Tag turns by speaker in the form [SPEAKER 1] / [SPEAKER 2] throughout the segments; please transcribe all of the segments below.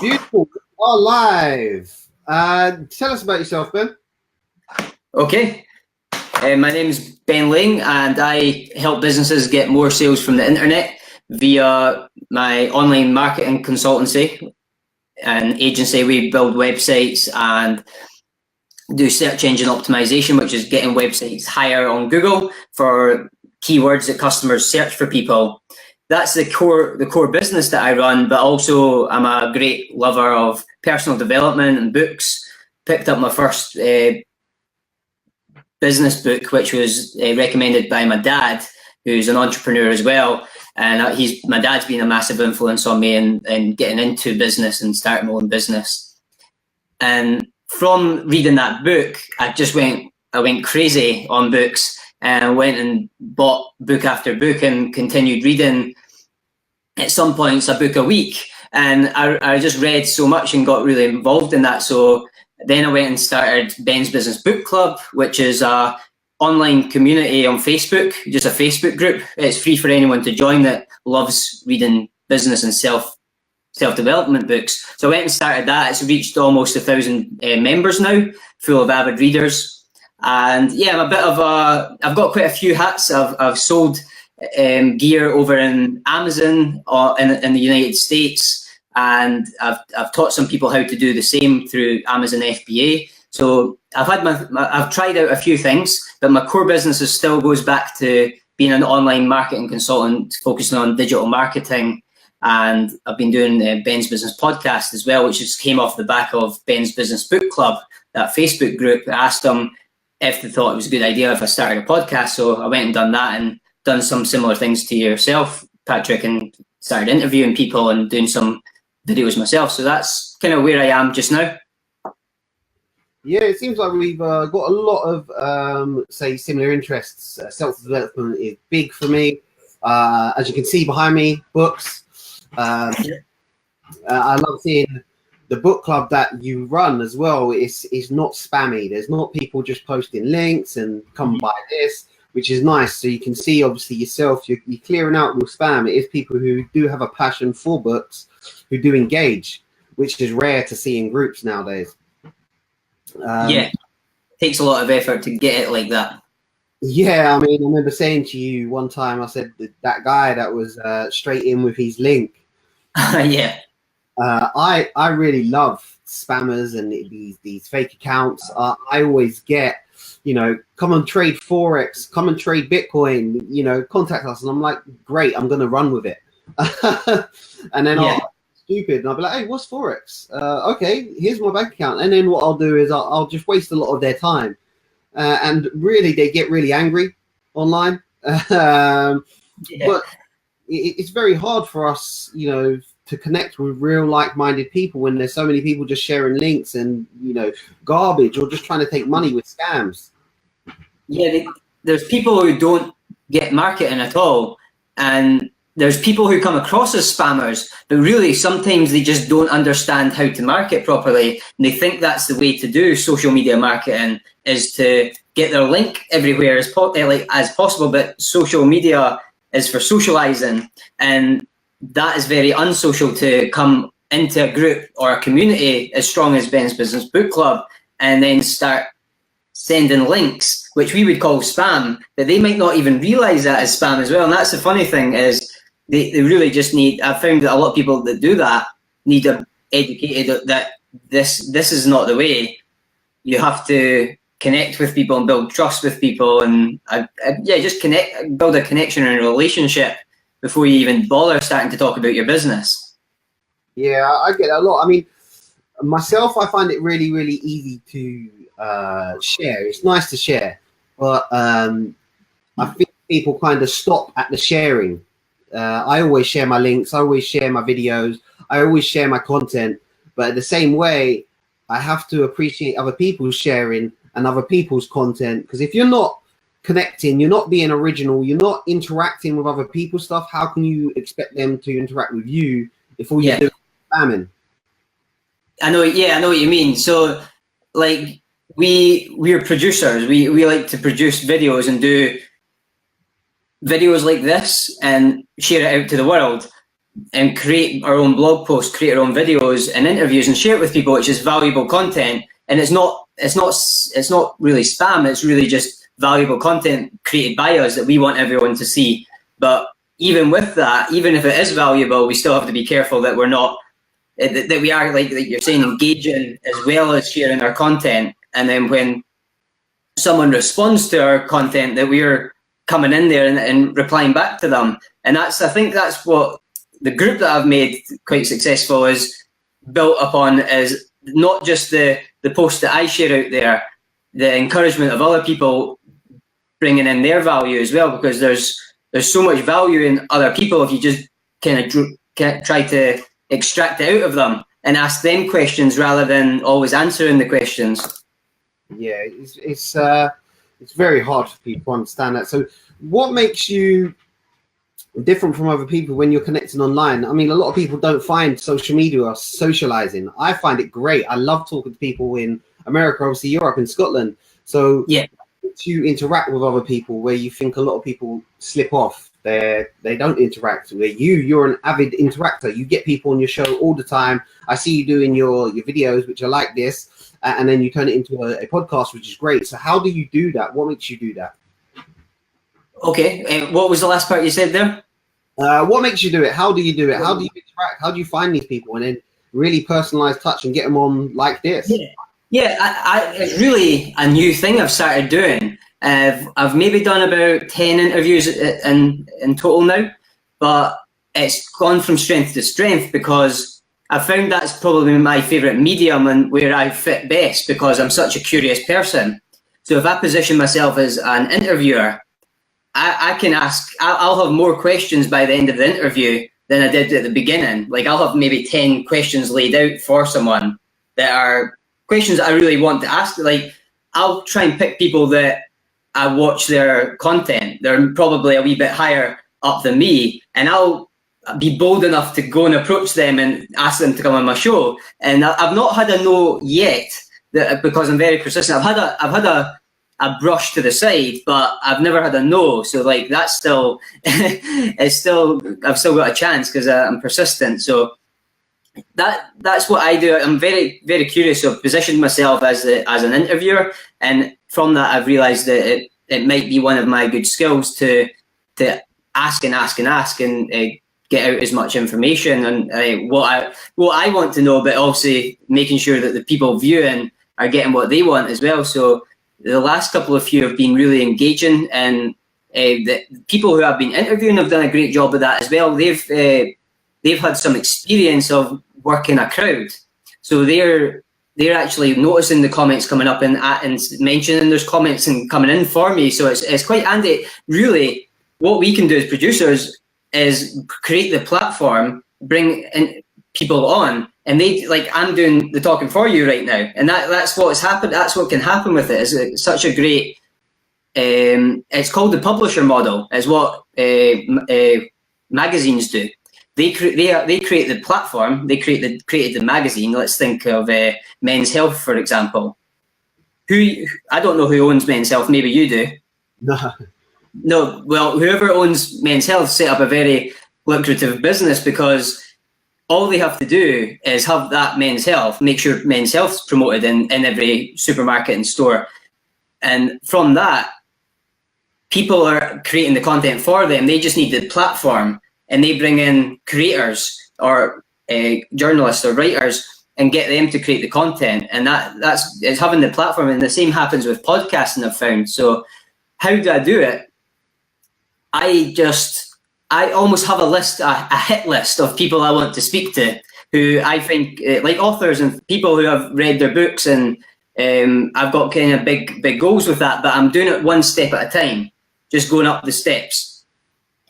[SPEAKER 1] Beautiful. We are live. Tell us about yourself, Ben.
[SPEAKER 2] Okay, my name is Ben Laing, and I help businesses get more sales from the internet via my online marketing consultancy and agency. We build websites and do search engine optimization, which is getting websites higher on Google for keywords that customers search for people. That's the core business that I run, but also I'm a great lover of personal development and books. Picked up my first business book, which was recommended by my dad, who's an entrepreneur as well. And my dad's been a massive influence on me in getting into business and starting my own business. And from reading that book, I went crazy on books and went and bought book after book and continued reading, at some points a book a week. And I just read so much and got really involved in that. So then I went and started Ben's Business Book Club, which is a online community on Facebook, just a Facebook group. It's free for anyone to join that loves reading business and self-development books. So I went and started that. It's reached almost 1,000 members now, full of avid readers. And yeah, I've got quite a few hats. I've sold gear over in Amazon in the United States. And I've taught some people how to do the same through Amazon FBA. So I've tried out a few things, but my core business still goes back to being an online marketing consultant, focusing on digital marketing. And I've been doing Ben's Business Podcast as well, which just came off the back of Ben's Business Book Club, that Facebook group. I asked them if they thought it was a good idea if I started a podcast. So I went and done that and done some similar things to yourself, Patrick, and started interviewing people and doing some videos myself. So that's kind of where I am just now.
[SPEAKER 1] Yeah, it seems like we've got a lot of, say, similar interests. Self-development is big for me. As you can see behind me, books. I love seeing the book club that you run as well. It's not spammy. There's not people just posting links and come buy this, which is nice. So you can see, obviously, yourself, you're clearing out with spam. It is people who do have a passion for books, who do engage, which is rare to see in groups nowadays.
[SPEAKER 2] Yeah, it takes a lot of effort to get it like that.
[SPEAKER 1] Yeah, I mean, I remember saying to you one time, I said that guy that was straight in with his link.
[SPEAKER 2] Yeah.
[SPEAKER 1] I really love spammers and these fake accounts. I always get, come and trade Forex, come and trade Bitcoin, contact us. And I'm like, great, I'm going to run with it. And then I'll stupid. And I'll be like, hey, what's Forex? Okay, here's my bank account. And then what I'll do is I'll just waste a lot of their time. And really, they get really angry online. But it's very hard for us, to connect with real like-minded people when there's so many people just sharing links and, garbage or just trying to take money with scams.
[SPEAKER 2] Yeah, there's people who don't get marketing at all. And there's people who come across as spammers, but really sometimes they just don't understand how to market properly. And they think that's the way to do social media marketing, is to get their link everywhere as possible. But social media is for socializing, and that is very unsocial to come into a group or a community as strong as Ben's Business Book Club and then start sending links, which we would call spam, but they might not even realize that as spam as well. And that's the funny thing, is they really just need, I've found that a lot of people that do that need to educated that this is not the way. You have to connect with people and build trust with people, and just build a connection and a relationship before you even bother starting to talk about your business.
[SPEAKER 1] Yeah, I get that a lot. I mean, myself, I find it really, really easy to share. It's nice to share, but I think people kind of stop at the sharing. I always share my links. I always share my videos. I always share my content. But in the same way, I have to appreciate other people's sharing and other people's content. Because if you're not connecting, you're not being original, you're not interacting with other people's stuff, how can you expect them to interact with you if all you're doing is spamming?
[SPEAKER 2] I know what you mean. So, like, we're producers. We like to produce videos and do videos like this and share it out to the world. and create our own blog posts, create our own videos and interviews and share it with people, which is valuable content. And it's not really spam. It's really just valuable content created by us that we want everyone to see. But even with that, even if it is valuable, we still have to be careful that we're not, that we are, like you're saying, engaging as well as sharing our content. And then when someone responds to our content, that we're coming in there and replying back to them. And I think that's what the group that I've made quite successful is built upon, is not just the posts that I share out there, the encouragement of other people bringing in their value as well, because there's so much value in other people if you just kind of try to extract it out of them and ask them questions rather than always answering the questions.
[SPEAKER 1] Yeah, it's very hard for people to understand that. So what makes you different from other people when you're connecting online? I mean, a lot of people don't find social media or socializing. I find it great. I love talking to people in America, obviously Europe and Scotland. So
[SPEAKER 2] yeah,
[SPEAKER 1] to interact with other people where you think a lot of people slip off, they don't interact. Where you're an avid interactor, you get people on your show all the time. I see you doing your videos, which are like this, and then you turn it into a podcast, which is great. So how do you do that? What makes you do that?
[SPEAKER 2] Okay, what was the last part you said there?
[SPEAKER 1] What makes you do it? How do you do it? How do you interact? How do you find these people and then really personalize touch and get them on like this?
[SPEAKER 2] Yeah, it's really a new thing I've started doing. I've maybe done about 10 interviews in total now, but it's gone from strength to strength because I found that's probably my favorite medium and where I fit best because I'm such a curious person. So if I position myself as an interviewer, I can ask, I'll have more questions by the end of the interview than I did at the beginning. Like I'll have maybe 10 questions laid out for someone that are questions that I really want to ask. Like I'll try and pick people that I watch their content. They're probably a wee bit higher up than me, and I'll be bold enough to go and approach them and ask them to come on my show. And I've not had a no yet, because I'm very persistent. I've had a brush to the side, but I've never had a no. So like that's still, I've still got a chance because I'm persistent. So that's what I do. I'm very, very curious. So I've positioned myself as an interviewer, and from that I've realised that it might be one of my good skills to ask and get out as much information and what I want to know, but also making sure that the people viewing are getting what they want as well. So the last couple of few have been really engaging, and the people who I've been interviewing have done a great job of that as well. They've had some experience of working a crowd, so they're actually noticing the comments coming up and mentioning there's comments and coming in for me. So it's quite handy. Really, what we can do as producers is create the platform, bring in people on, and they, like, I'm doing the talking for you right now, and that's what's happened. That's what can happen with it. It's such a great. It's called the publisher model. Is what magazines do. They create the platform. They created the magazine. Let's think of Men's Health, for example. I don't know who owns Men's Health. Maybe you do. No. Well, whoever owns Men's Health set up a very lucrative business because all they have to do is have that Men's Health, make sure Men's Health's promoted in every supermarket and store. And from that, people are creating the content for them. They just need the platform, and they bring in creators or journalists or writers and get them to create the content. And it's having the platform. And the same happens with podcasting, I've found. So how do I do it? I almost have a hit list of people I want to speak to, who I think like authors and people who have read their books, and I've got kind of big goals with that, but I'm doing it one step at a time, just going up the steps.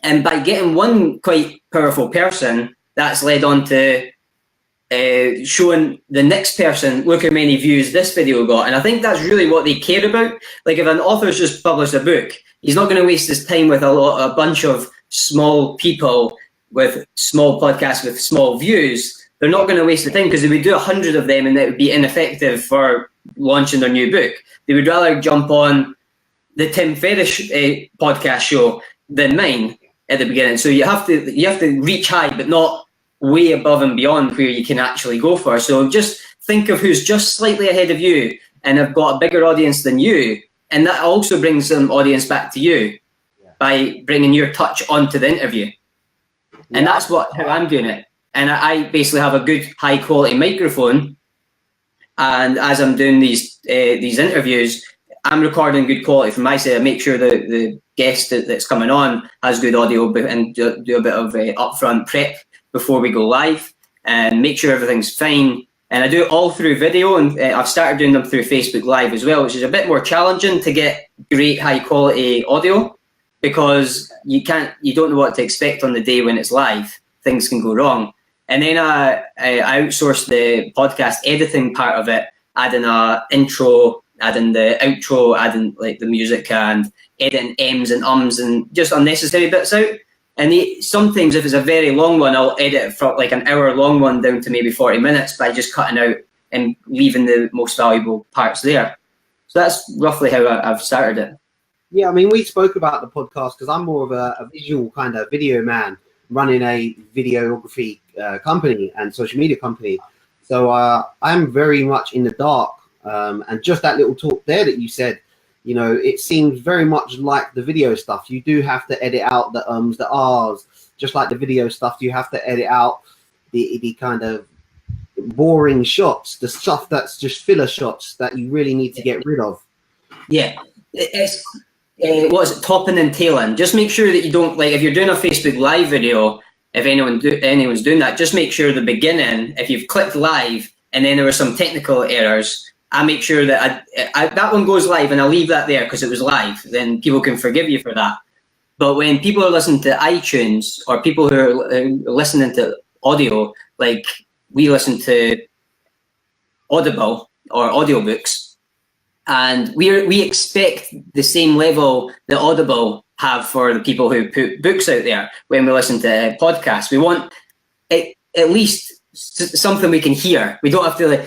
[SPEAKER 2] And by getting one quite powerful person, that's led on to showing the next person, look how many views this video got. And I think that's really what they care about. Like if an author's just published a book, he's not going to waste his time with a bunch of small people with small podcasts with small views. They're not going to waste the time, because if we do 100 of them and it would be ineffective for launching their new book. They would rather jump on the Tim Ferriss podcast show than mine, at the beginning. So you have to reach high, but not way above and beyond where you can actually go for. So just think of who's just slightly ahead of you and have got a bigger audience than you, and that also brings some audience back to you by bringing your touch onto the interview. And that's how I'm doing it. And I basically have a good high quality microphone, and as I'm doing these interviews, I'm recording good quality from my side. I make sure that the guest that's coming on has good audio, and do a bit of upfront prep before we go live, and make sure everything's fine. And I do it all through video, and I've started doing them through Facebook Live as well, which is a bit more challenging to get great high quality audio, because you don't know what to expect on the day when it's live. Things can go wrong. And then I outsourced the podcast editing part of it, adding an intro, adding the outro, adding like the music, and editing M's and ums and just unnecessary bits out. And sometimes if it's a very long one, I'll edit it from like an hour long one down to maybe 40 minutes by just cutting out and leaving the most valuable parts there. So that's roughly how I've started it.
[SPEAKER 1] Yeah, I mean, we spoke about the podcast because I'm more of a visual kind of video man, running a videography company and social media company. So I'm very much in the dark. And just that little talk there that you said, you know, it seems very much like the video stuff. You do have to edit out the ums, the ahs, just like the video stuff. You have to edit out the kind of boring shots, the stuff that's just filler shots that you really need to get rid of.
[SPEAKER 2] Yeah, it's what is it, topping and tailing. Just make sure that you don't, like, if you're doing a Facebook Live video, if anyone's doing that, just make sure the beginning, if you've clicked live and then there were some technical errors, I make sure that that one goes live, and I'll leave that there because it was live. Then people can forgive you for that. But when people are listening to iTunes, or people who are listening to audio, like we listen to Audible or audiobooks, and we expect the same level that Audible have for the people who put books out there. When we listen to podcasts, we want at least something we can hear. We don't have to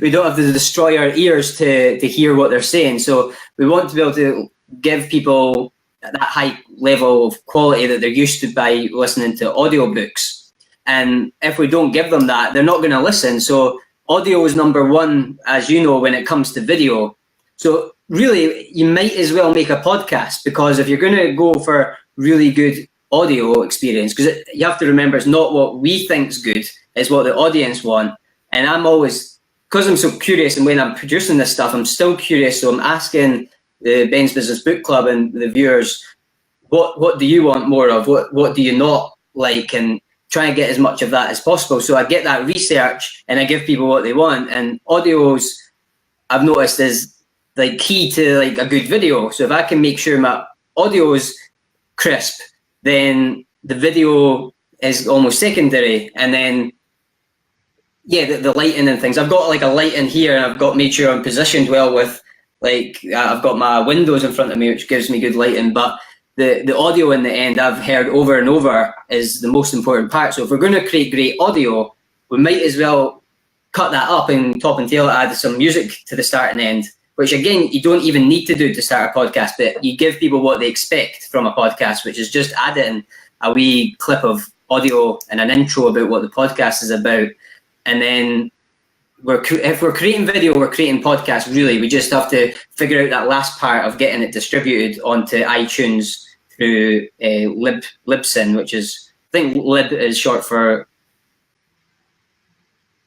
[SPEAKER 2] we don't have to destroy our ears to hear what they're saying. So we want to be able to give people that high level of quality that they're used to by listening to audiobooks. And if we don't give them that, they're not going to listen. So audio is number one, as you know, when it comes to video. So really, you might as well make a podcast, because if you're going to go for really good audio experience, because you have to remember, it's not what we think's good, it's what the audience want. And I'm always, because I'm so curious, and when I'm producing this stuff, I'm still curious. So I'm asking the Ben's Business Book Club and the viewers, what do you want more of? What do you not like? And try and get as much of that as possible. So I get that research and I give people what they want. And audios, I've noticed, is like key to like a good video. So if I can make sure my audio is crisp, then the video is almost secondary. And then the lighting and things. I've got like a light in here, and I've got made sure I'm positioned well with, like, I've got my windows in front of me, which gives me good lighting. But the audio in the end, I've heard over and over, is the most important part. So if we're going to create great audio, we might as well cut that up and top and tail, add some music to the start and end, which again, you don't even need to do to start a podcast, but you give people what they expect from a podcast, which is just adding a wee clip of audio and an intro about what the podcast is about. And then if we're creating video, we're creating podcasts, really. We just have to figure out that last part of getting it distributed onto iTunes through Libsyn, which is, I think Lib is short for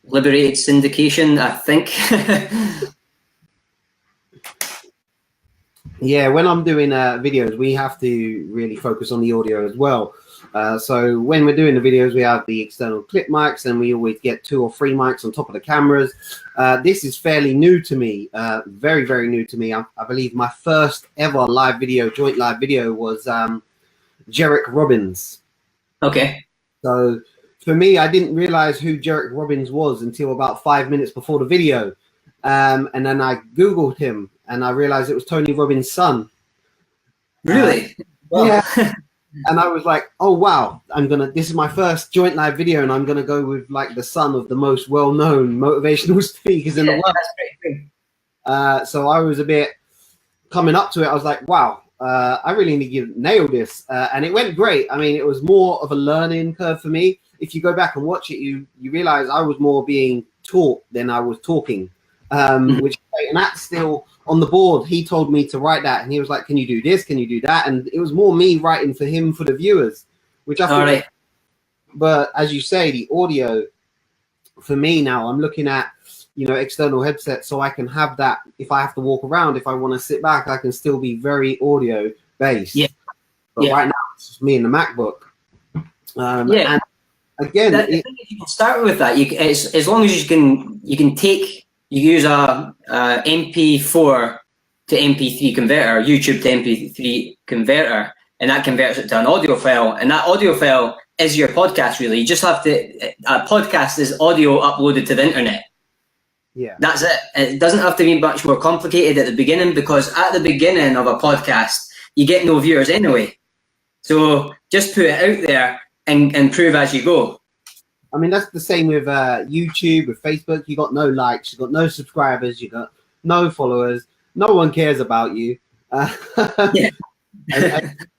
[SPEAKER 2] Liberated Syndication, I think.
[SPEAKER 1] Yeah, when I'm doing videos, we have to really focus on the audio as well. So when we're doing the videos, we have the external clip mics, and we always get 2 or 3 mics on top of the cameras. This is fairly new to me, very, very new to me. I believe my first ever live video, joint live video, was Jerrick Robbins.
[SPEAKER 2] Okay.
[SPEAKER 1] So for me, I didn't realize who Jerrick Robbins was until about 5 minutes before the video. And then I Googled him, and I realized it was Tony Robbins' son.
[SPEAKER 2] Really? Wow.
[SPEAKER 1] Yeah. And I was like, oh, wow, this is my first joint live video, and I'm going to go with like the son of the most well-known motivational speakers in the world.
[SPEAKER 2] That's pretty cool.
[SPEAKER 1] So I was a bit coming up to it. I was like, wow, I really need to nail this. And it went great. I mean, it was more of a learning curve for me. If you go back and watch it, you realize I was more being taught than I was talking, which, and that's still on the board. He told me to write that, and he was like, can you do this? Can you do that? And it was more me writing for him, for the viewers, which I thought.
[SPEAKER 2] Right.
[SPEAKER 1] But as you say, the audio for me now, I'm looking at, external headsets so I can have that. If I have to walk around, if I want to sit back, I can still be very audio based.
[SPEAKER 2] Yeah.
[SPEAKER 1] But right now, it's just me and the MacBook. And again,
[SPEAKER 2] you can start with that. As long as you use a MP4 to MP3 converter, YouTube to MP3 converter, and that converts it to an audio file. And that audio file is your podcast, really. You just have to, a podcast is audio uploaded to the internet.
[SPEAKER 1] Yeah.
[SPEAKER 2] That's it. It doesn't have to be much more complicated at the beginning, because at the beginning of a podcast, you get no viewers anyway. So just put it out there and improve as you go.
[SPEAKER 1] I mean, that's the same with YouTube, with Facebook. You got no likes, you got no subscribers, you got no followers. No one cares about you. And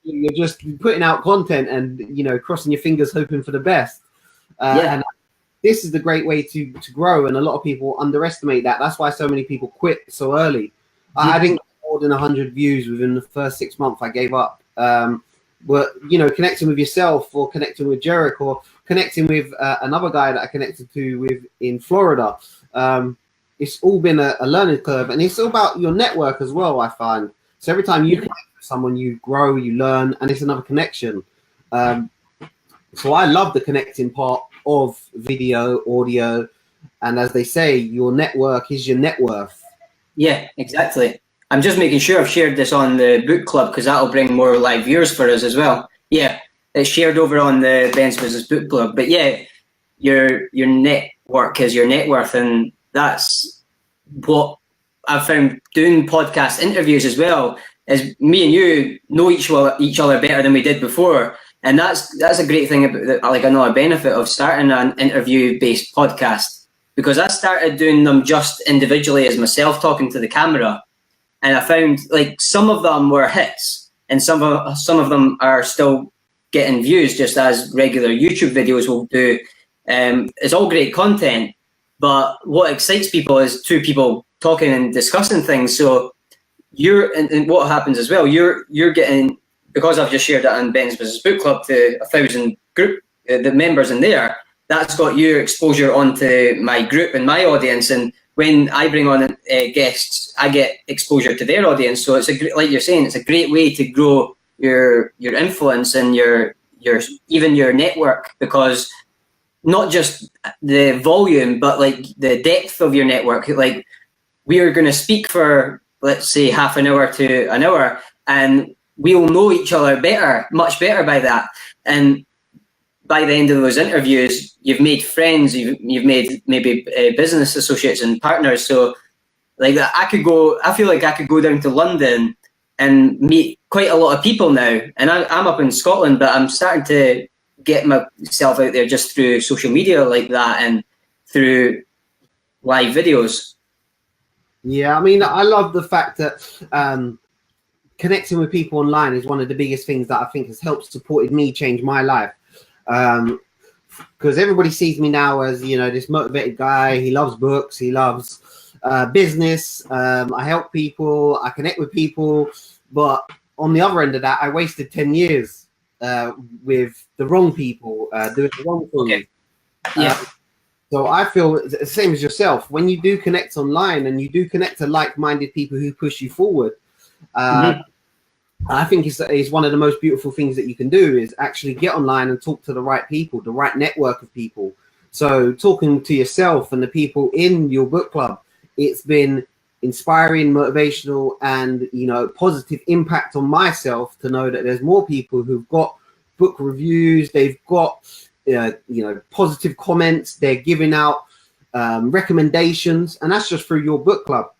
[SPEAKER 1] you're just putting out content and, crossing your fingers, hoping for the best. And this is the great way to grow. And a lot of people underestimate that. That's why so many people quit so early. I didn't get more than 100 views within the first 6 months. I gave up. But, connecting with yourself, or connecting with Jerick, or connecting with another guy that I connected to with in Florida. It's all been a learning curve, and it's all about your network as well, I find. So every time you connect with someone, you grow, you learn, and it's another connection. So I love the connecting part of video, audio, and as they say, your network is your net worth.
[SPEAKER 2] Yeah, exactly. I'm just making sure I've shared this on the book club, because that'll bring more live viewers for us as well. Yeah, it's shared over on the Ben's Business Book Club. But yeah, your network is your net worth, and that's what I've found doing podcast interviews as well. Is me and you know each other better than we did before, and that's a great thing about like another benefit of starting an interview-based podcast, because I started doing them just individually as myself talking to the camera. And I found like some of them were hits, and some of them are still getting views, just as regular YouTube videos will do. It's all great content, but what excites people is two people talking and discussing things. So and what happens as well, you're getting, because I've just shared that on Ben's Business Book Club to 1,000 group, the members in there, that's got your exposure onto my group and my audience. And when I bring on guests, I get exposure to their audience. So it's like you're saying, it's a great way to grow your influence and your even your network, because not just the volume, but like the depth of your network. Like we are going to speak for, let's say, half an hour to an hour, and we'll know each other better, much better by that. And by the end of those interviews, you've made friends, you've made maybe business associates and partners. So like that, I feel like I could go down to London and meet quite a lot of people now. And I'm up in Scotland, but I'm starting to get myself out there just through social media like that and through live videos.
[SPEAKER 1] Yeah, I mean, I love the fact that connecting with people online is one of the biggest things that I think has helped supported me change my life. Because everybody sees me now as, this motivated guy. He loves books, he loves business. I help people, I connect with people. But on the other end of that, I wasted 10 years with the wrong people, doing the wrong thing.
[SPEAKER 2] Yeah.
[SPEAKER 1] So I feel the same as yourself. When you do connect online and you do connect to like-minded people who push you forward, I think it's one of the most beautiful things that you can do is actually get online and talk to the right people, the right network of people. So talking to yourself and the people in your book club, it's been inspiring, motivational, and positive impact on myself to know that there's more people who've got book reviews, they've got positive comments, they're giving out recommendations, and that's just through your book club.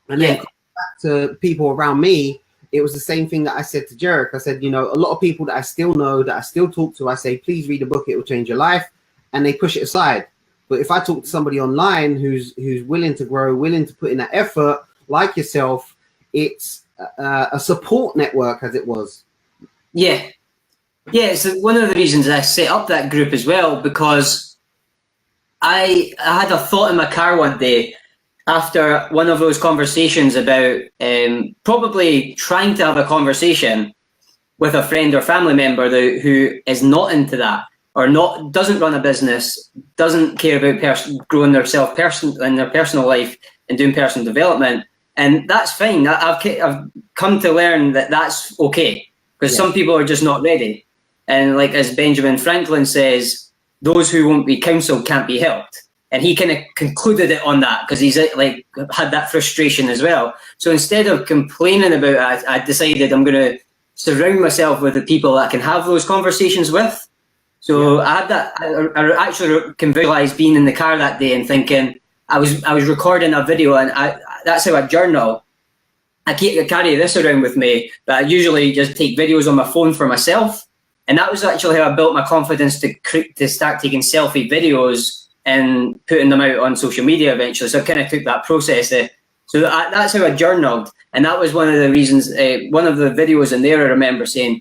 [SPEAKER 1] And then back to people around me, it was the same thing that I said to Jerick. I said, a lot of people that I still know, that I still talk to, I say, please read a book, it will change your life, and they push it aside. But if I talk to somebody online who's willing to grow, willing to put in that effort, like yourself, it's a support network, as it was.
[SPEAKER 2] Yeah. Yeah, it's one of the reasons I set up that group as well, because I had a thought in my car one day after one of those conversations about probably trying to have a conversation with a friend or family member who is not into that, or doesn't run a business, doesn't care about growing themselves in their personal life and doing personal development. And that's fine. I've come to learn that that's okay, because some people are just not ready. And like as Benjamin Franklin says, those who won't be counseled can't be helped. And he kind of concluded it on that, because he's like had that frustration as well. So instead of complaining about it, I decided I'm going to surround myself with the people that I can have those conversations with. So I had that. I actually can visualize being in the car that day and thinking I was recording a video, and that's how I journal. I carry this around with me, but I usually just take videos on my phone for myself. And that was actually how I built my confidence to start taking selfie videos and putting them out on social media eventually. So I kind of took that process. So that's how I journaled. And that was one of the reasons, one of the videos in there, I remember saying,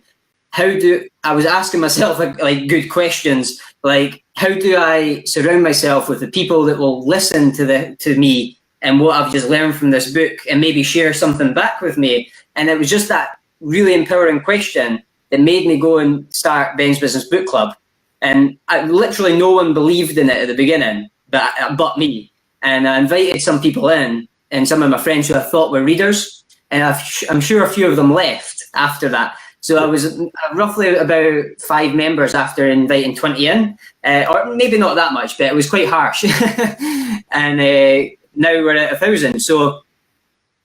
[SPEAKER 2] I was asking myself like good questions, like how do I surround myself with the people that will listen to me and what I've just learned from this book and maybe share something back with me. And it was just that really empowering question that made me go and start Ben's Business Book Club. And literally no one believed in it at the beginning, but me. And I invited some people in, and some of my friends who I thought were readers, and I'm sure a few of them left after that. So I was roughly about 5 members after inviting 20 in, or maybe not that much, but it was quite harsh. And now we're at 1,000. So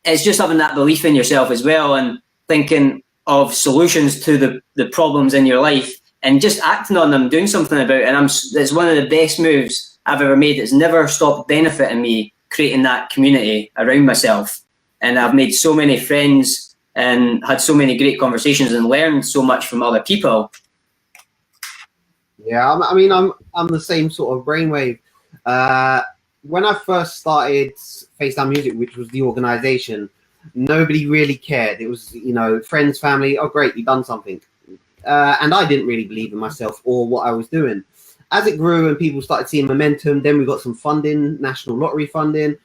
[SPEAKER 2] it's just having that belief in yourself as well, and thinking of solutions to the problems in your life and just acting on them, doing something about it. And it's one of the best moves I've ever made. It's never stopped benefiting me, creating that community around myself. And I've made so many friends and had so many great conversations and learned so much from other people.
[SPEAKER 1] Yeah, I mean, I'm the same sort of brainwave. When I first started FaceTime Music, which was the organization, nobody really cared. It was, friends, family. Oh, great, you've done something. And I didn't really believe in myself or what I was doing. As it grew and people started seeing momentum, then we got some funding, national lottery funding.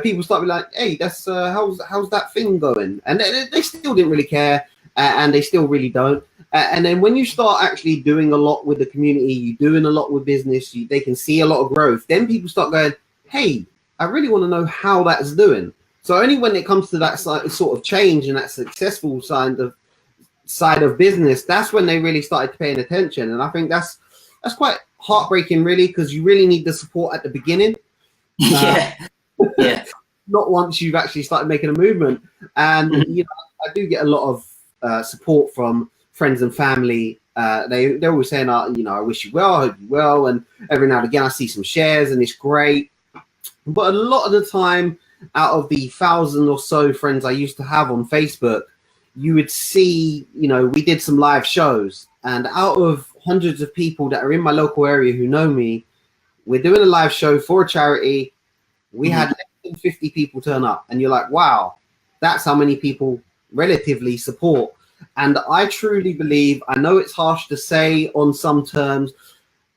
[SPEAKER 1] People started like, hey, that's how's that thing going? And they still didn't really care, and they still really don't. And then when you start actually doing a lot with the community, you're doing a lot with business, they can see a lot of growth. Then people start going, hey, I really want to know how that's doing. So only when it comes to that sort of change and that successful side of business, that's when they really started paying attention. And I think that's quite heartbreaking, really, because you really need the support at the beginning.
[SPEAKER 2] Yeah.
[SPEAKER 1] Not once you've actually started making a movement. And I do get a lot of support from friends and family. They're always saying, I wish you well, I hope you well. And every now and again, I see some shares, and it's great. But a lot of the time, out of the 1,000 or so friends I used to have on Facebook, you would see, we did some live shows, and out of hundreds of people that are in my local area who know me, we're doing a live show for a charity. We had less than 50 people turn up, and you're like, wow, that's how many people relatively support. And I truly believe, I know it's harsh to say on some terms,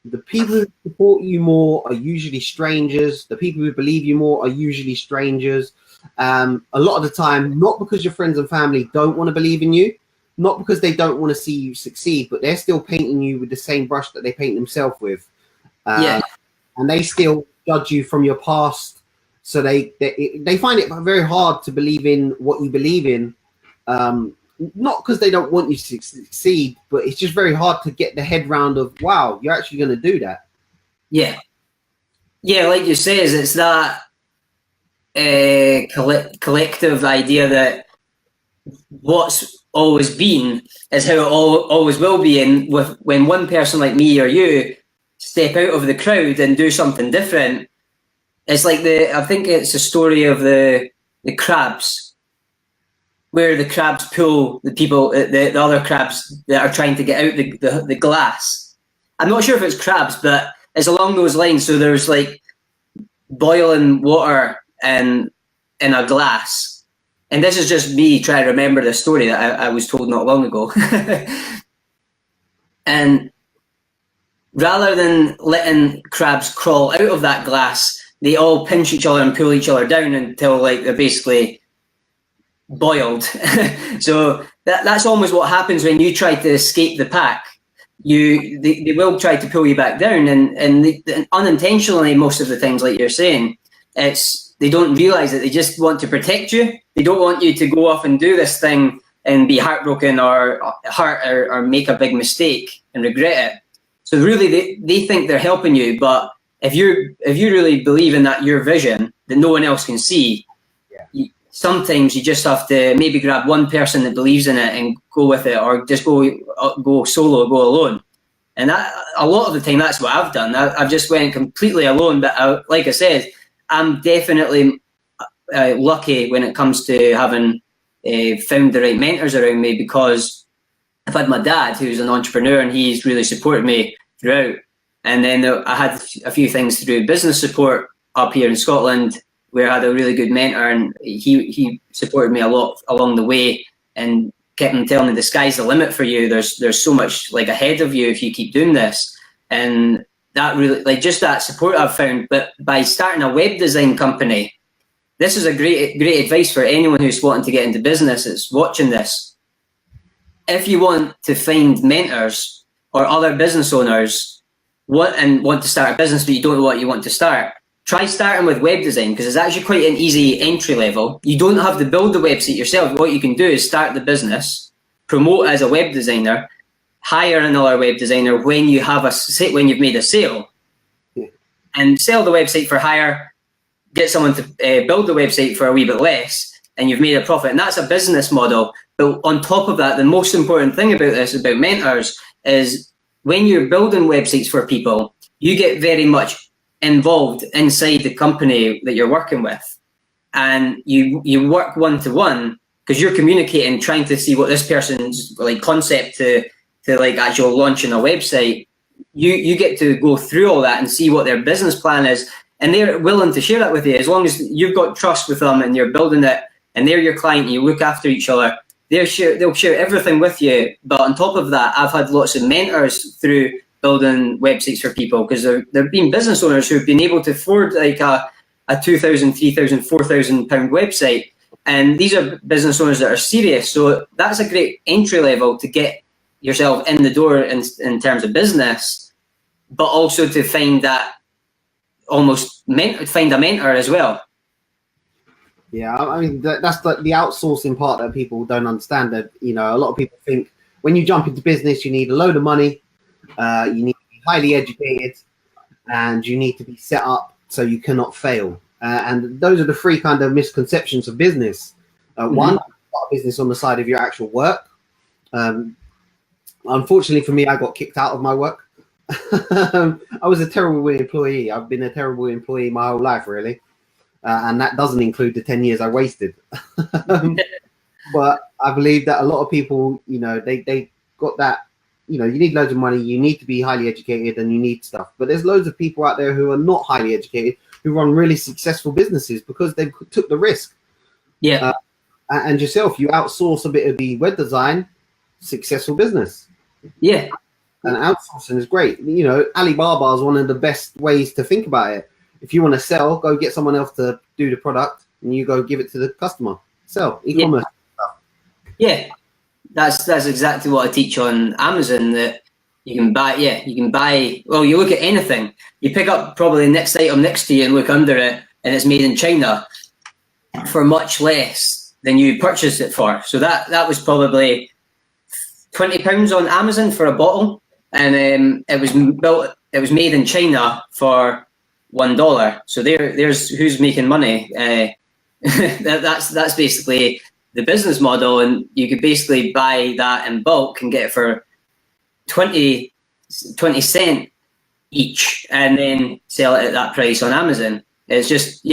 [SPEAKER 1] the people who support you more are usually strangers. The people who believe you more are usually strangers. A lot of the time, not because your friends and family don't want to believe in you, not because they don't want to see you succeed, but they're still painting you with the same brush that they paint themselves with. And they still judge you from your past. So they find it very hard to believe in what you believe in. Not because they don't want you to succeed, but it's just very hard to get the head round of, wow, you're actually going to do that.
[SPEAKER 2] Yeah, like you say, it's that collective idea that what's always been is how it always will be. And when one person like me or you step out of the crowd and do something different, it's like I think it's a story of the crabs, where the crabs pull the people, the other crabs that are trying to get out the glass. I'm not sure if it's crabs, but it's along those lines. So there's like boiling water in a glass, and this is just me trying to remember the story that I was told not long ago. And rather than letting crabs crawl out of that glass, they all pinch each other and pull each other down until like they're basically boiled. So that's almost what happens when you try to escape the pack. They will try to pull you back down, and unintentionally, most of the times, like you're saying, they don't realize that they just want to protect you. They don't want you to go off and do this thing and be heartbroken or hurt or make a big mistake and regret it. So really, they think they're helping you, but if you really believe in your vision that no one else can see, sometimes you just have to maybe grab one person that believes in it and go with it, or just go solo, go alone. And a lot of the time, that's what I've done. I've just went completely alone. But like I said, I'm definitely lucky when it comes to having found the right mentors around me, because I've had my dad, who's an entrepreneur, and he's really supported me throughout. And then I had a few things through business support up here in Scotland, where I had a really good mentor, and he supported me a lot along the way and kept on telling me the sky's the limit for you. There's so much like ahead of you if you keep doing this. And that really, like, just that support I've found. But by starting a web design company, this is a great advice for anyone who's wanting to get into business that's watching this. If you want to find mentors or other business owners want to start a business but you don't know what you want to start, try starting with web design, because it's actually quite an easy entry level. You don't have to build the website yourself. What you can do is start the business, promote as a web designer, hire another web designer when you've made a sale, and sell the website for hire, get someone to build the website for a wee bit less, and you've made a profit. And that's a business model. But on top of that, the most important thing about mentors, is when you're building websites for people, you get very much involved inside the company that you're working with, and you work one-to-one, because you're communicating, trying to see what this person's like concept to like actual launching a website. You get to go through all that and see what their business plan is, and they're willing to share that with you. As long as you've got trust with them and you're building it and they're your client and you look after each other, they'll share everything with you. But on top of that, I've had lots of mentors through building websites for people, because there have been business owners who've been able to afford like a £2,000, £3,000, £4,000 website, and these are business owners that are serious. So that's a great entry level to get yourself in the door in terms of business, but also to find that find a mentor as well.
[SPEAKER 1] Yeah, I mean that's the outsourcing part that people don't understand. That a lot of people think when you jump into business, you need a load of money. You need to be highly educated, and you need to be set up so you cannot fail. And those are the three kind of misconceptions of business. One, start a business on the side of your actual work. Unfortunately for me, I got kicked out of my work. I was a terrible employee. I've been a terrible employee my whole life, really. And that doesn't include the 10 years I wasted. But I believe that a lot of people, they got that. You need loads of money, you need to be highly educated, and you need stuff. But there's loads of people out there who are not highly educated, who run really successful businesses because they took the risk.
[SPEAKER 2] Yeah.
[SPEAKER 1] And yourself, you outsource a bit of the web design, successful business.
[SPEAKER 2] Yeah.
[SPEAKER 1] And outsourcing is great. Alibaba is one of the best ways to think about it. If you want to sell, go get someone else to do the product, and you go give it to the customer. Sell, e-commerce stuff.
[SPEAKER 2] Yeah. That's exactly what I teach on Amazon, that you can buy, well, you look at anything, you pick up probably the next item next to you and look under it, and it's made in China for much less than you purchased it for. So that was probably £20 on Amazon for a bottle, and it was made in China for $1. So there's who's making money. That's basically the business model, and you could basically buy that in bulk and get it for 20 cents each, and then sell it at that price on Amazon. It's just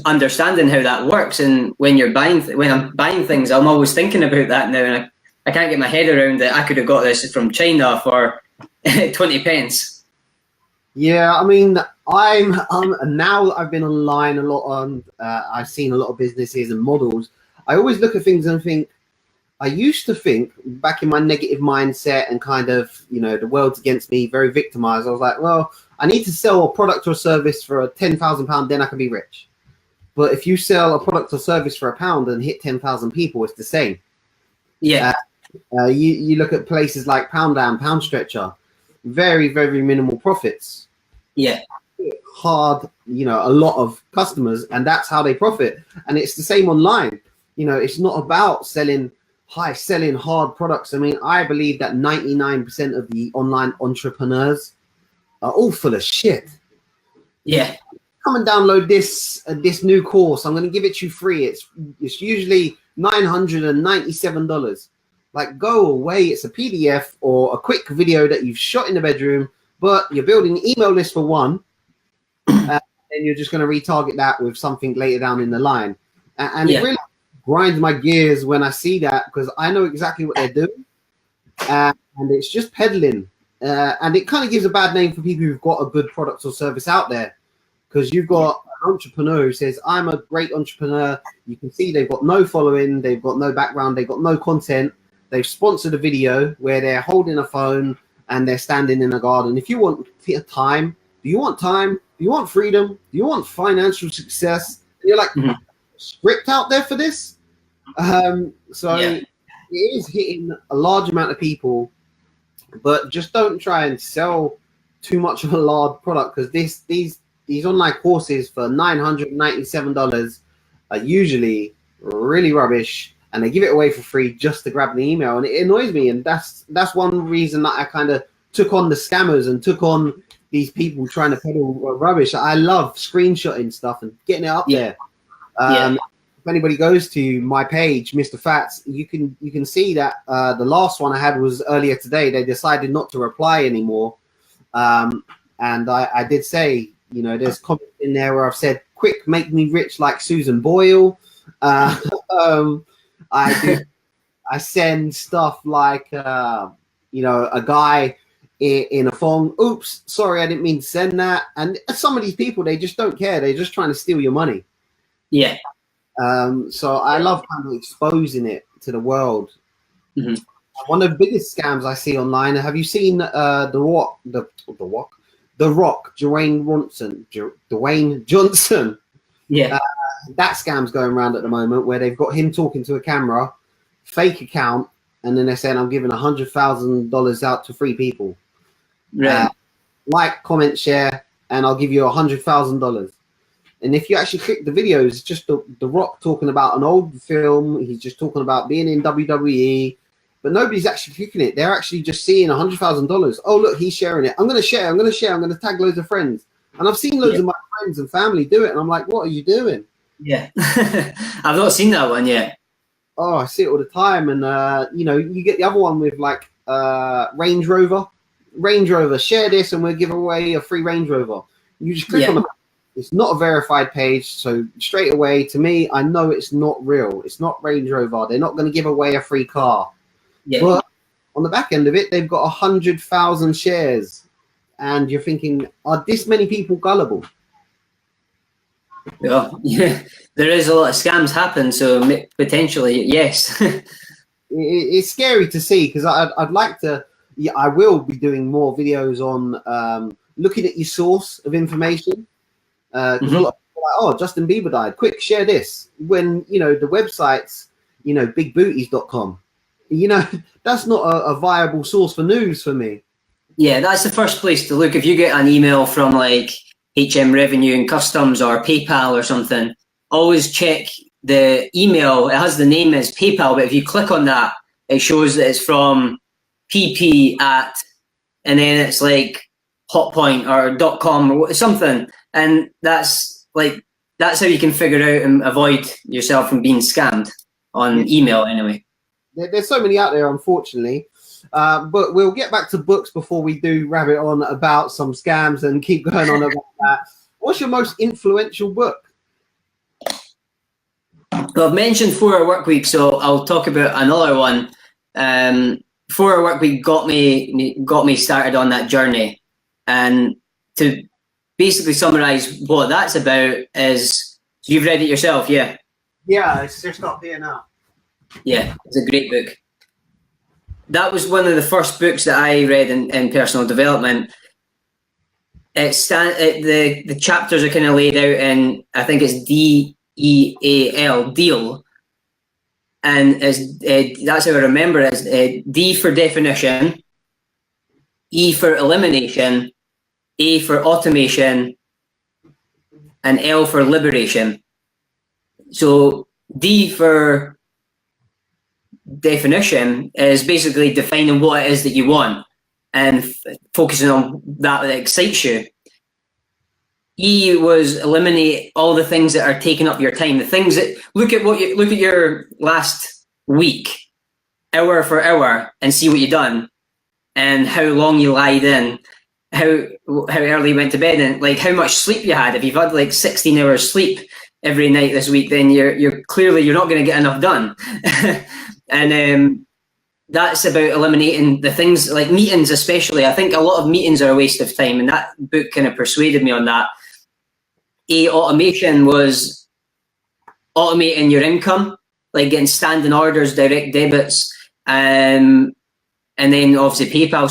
[SPEAKER 2] understanding how that works. And when I'm buying things, I'm always thinking about that now, and I can't get my head around that I could have got this from China for 20 pence.
[SPEAKER 1] Yeah, I mean, I'm now I've been online a lot on. I've seen a lot of businesses and models. I always look at things and think. I used to think back in my negative mindset and kind of, the world's against me, very victimized. I was like, well, I need to sell a product or service for £10,000, then I can be rich. But if you sell a product or service for £1 and hit 10,000 people, it's the same.
[SPEAKER 2] Yeah.
[SPEAKER 1] You look at places like Pound Down, Pound Stretcher, very, very minimal profits.
[SPEAKER 2] Yeah.
[SPEAKER 1] Hard, a lot of customers, and that's how they profit. And it's the same online. It's not about selling hard products. I mean, I believe that 99% of the online entrepreneurs are all full of shit.
[SPEAKER 2] Yeah.
[SPEAKER 1] Come and download this new course. I'm going to give it to you free. It's usually $997. Like, go away. It's a PDF or a quick video that you've shot in the bedroom, but you're building an email list for one, and you're just going to retarget that with something later down in the line. And it really grinds my gears when I see that, because I know exactly what they're doing, and it's just peddling, and it kind of gives a bad name for people who've got a good product or service out there, because you've got an entrepreneur who says, I'm a great entrepreneur. You can see they've got no following, they've got no background, they've got no content. They've sponsored a video where they're holding a phone and they're standing in a garden. If you want time, do you want time? Do you want freedom? Do you want financial success? And you're like, script out there for this? It is hitting a large amount of people, but just don't try and sell too much of a large product, because these online courses for $997 are usually really rubbish, and they give it away for free just to grab the email, and it annoys me. And that's one reason that I kind of took on the scammers and took on these people trying to peddle rubbish. I love screenshotting stuff and getting it up there. If anybody goes to my page, Mr. Fatz, you can see that the last one I had was earlier today. They decided not to reply anymore, and I did say, there's comments in there where I've said, "Quick, make me rich like Susan Boyle." I send stuff like a guy in a thong. Oops, sorry, I didn't mean to send that. And some of these people, they just don't care. They're just trying to steal your money.
[SPEAKER 2] Yeah.
[SPEAKER 1] So I love kind of exposing it to the world.
[SPEAKER 2] Mm-hmm.
[SPEAKER 1] One of the biggest scams I see online. Have you seen The Rock, Dwayne Johnson?
[SPEAKER 2] Yeah.
[SPEAKER 1] That scam's going around at the moment, where they've got him talking to a camera, fake account, and then they're saying, I'm giving $100,000 out to 3 people.
[SPEAKER 2] Right.
[SPEAKER 1] Like, comment, share, and I'll give you $100,000. And if you actually click the videos, it's just the Rock talking about an old film. He's just talking about being in WWE, but nobody's actually clicking it. They're actually just seeing $100,000. Oh, look, he's sharing it. I'm going to share. I'm going to tag loads of friends. And I've seen loads of my friends and family do it. And I'm like, what are you doing?
[SPEAKER 2] Yeah. I've not seen that one yet.
[SPEAKER 1] Oh, I see it all the time. And, you get the other one with like Range Rover. Range Rover, share this and we'll give away a free Range Rover. You just click on it. It's not a verified page. So straight away, to me, I know it's not real. It's not Range Rover. They're not going to give away a free car. Yeah. But on the back end of it, they've got 100,000 shares. And you're thinking, are this many people gullible?
[SPEAKER 2] Yeah, there is a lot of scams happen, so potentially, yes.
[SPEAKER 1] It's scary to see, because I'd like to, I will be doing more videos on looking at your source of information. Because a lot of people are like, oh, Justin Bieber died, quick, share this. When, the websites, bigbooties.com, that's not a viable source for news for me. Yeah,
[SPEAKER 2] that's the first place to look. If you get an email from like HM Revenue and Customs or PayPal or something, always check the email. It has the name as PayPal, but if you click on that, it shows that it's from PP at, and then it's like hotpoint or .com or something. And that's how you can figure out and avoid yourself from being scammed on email anyway.
[SPEAKER 1] There's so many out there, unfortunately. But we'll get back to books before we do rabbit on about some scams and keep going on about that. What's your most influential book?
[SPEAKER 2] Well, I've mentioned 4 Hour Work Week, so I'll talk about another one. 4 Hour Work Week got me started on that journey, and to basically summarize what that's about is, so you've read it yourself, yeah?
[SPEAKER 1] Yeah, it's just up here now.
[SPEAKER 2] Yeah, it's a great book. That was one of the first books that I read in personal development. The chapters are kind of laid out in, I think it's DEAL, deal. And that's how I remember it. It's D for definition, E for elimination, A for automation, and L for liberation. So D for definition is basically defining what it is that you want and focusing on that excites you. E was eliminate all the things that are taking up your time. The things that look at your last week, hour for hour, and see what you've done, and how long you lied in, how early you went to bed, and like how much sleep you had. If you've had like 16 hours sleep every night this week, then you're clearly not going to get enough done. And that's about eliminating the things like meetings, especially. I think a lot of meetings are a waste of time, and that book kind of persuaded me on that. Automation was automating your income, like getting standing orders, direct debits, and then obviously PayPal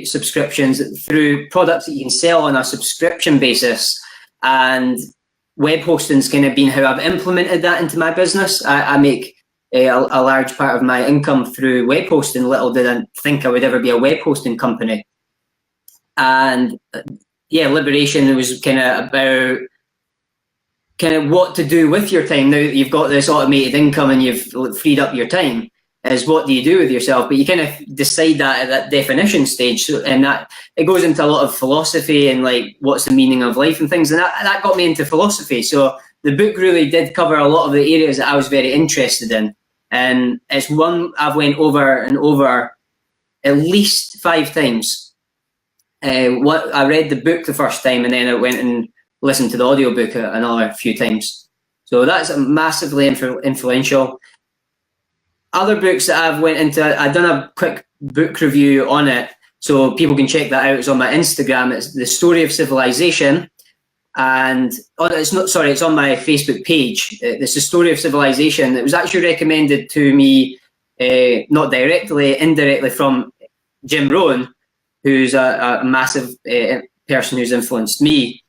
[SPEAKER 2] subscriptions through products that you can sell on a subscription basis. And web hosting's kind of been how I've implemented that into my business. I make a large part of my income through web hosting. Little did I think I would ever be a web hosting company. And yeah, liberation was kind of about what to do with your time now that you've got this automated income and you've freed up your time. Is what do you do with yourself? But you kind of decide that at that definition stage. So, and that it goes into a lot of philosophy and like what's the meaning of life and things. And that got me into philosophy. So the book really did cover a lot of the areas that I was very interested in. And it's one I've went over and over at least 5 times. What I read the book the first time, and then I went and listened to the audiobook another few times. So that's massively influential. Other books that I've went into, I've done a quick book review on it, so people can check that out. It's on my Instagram. It's The Story of Civilization, and it's on my Facebook page. It's The Story of Civilization. It was actually recommended to me, not directly, indirectly from Jim Rohn, who's a massive person who's influenced me,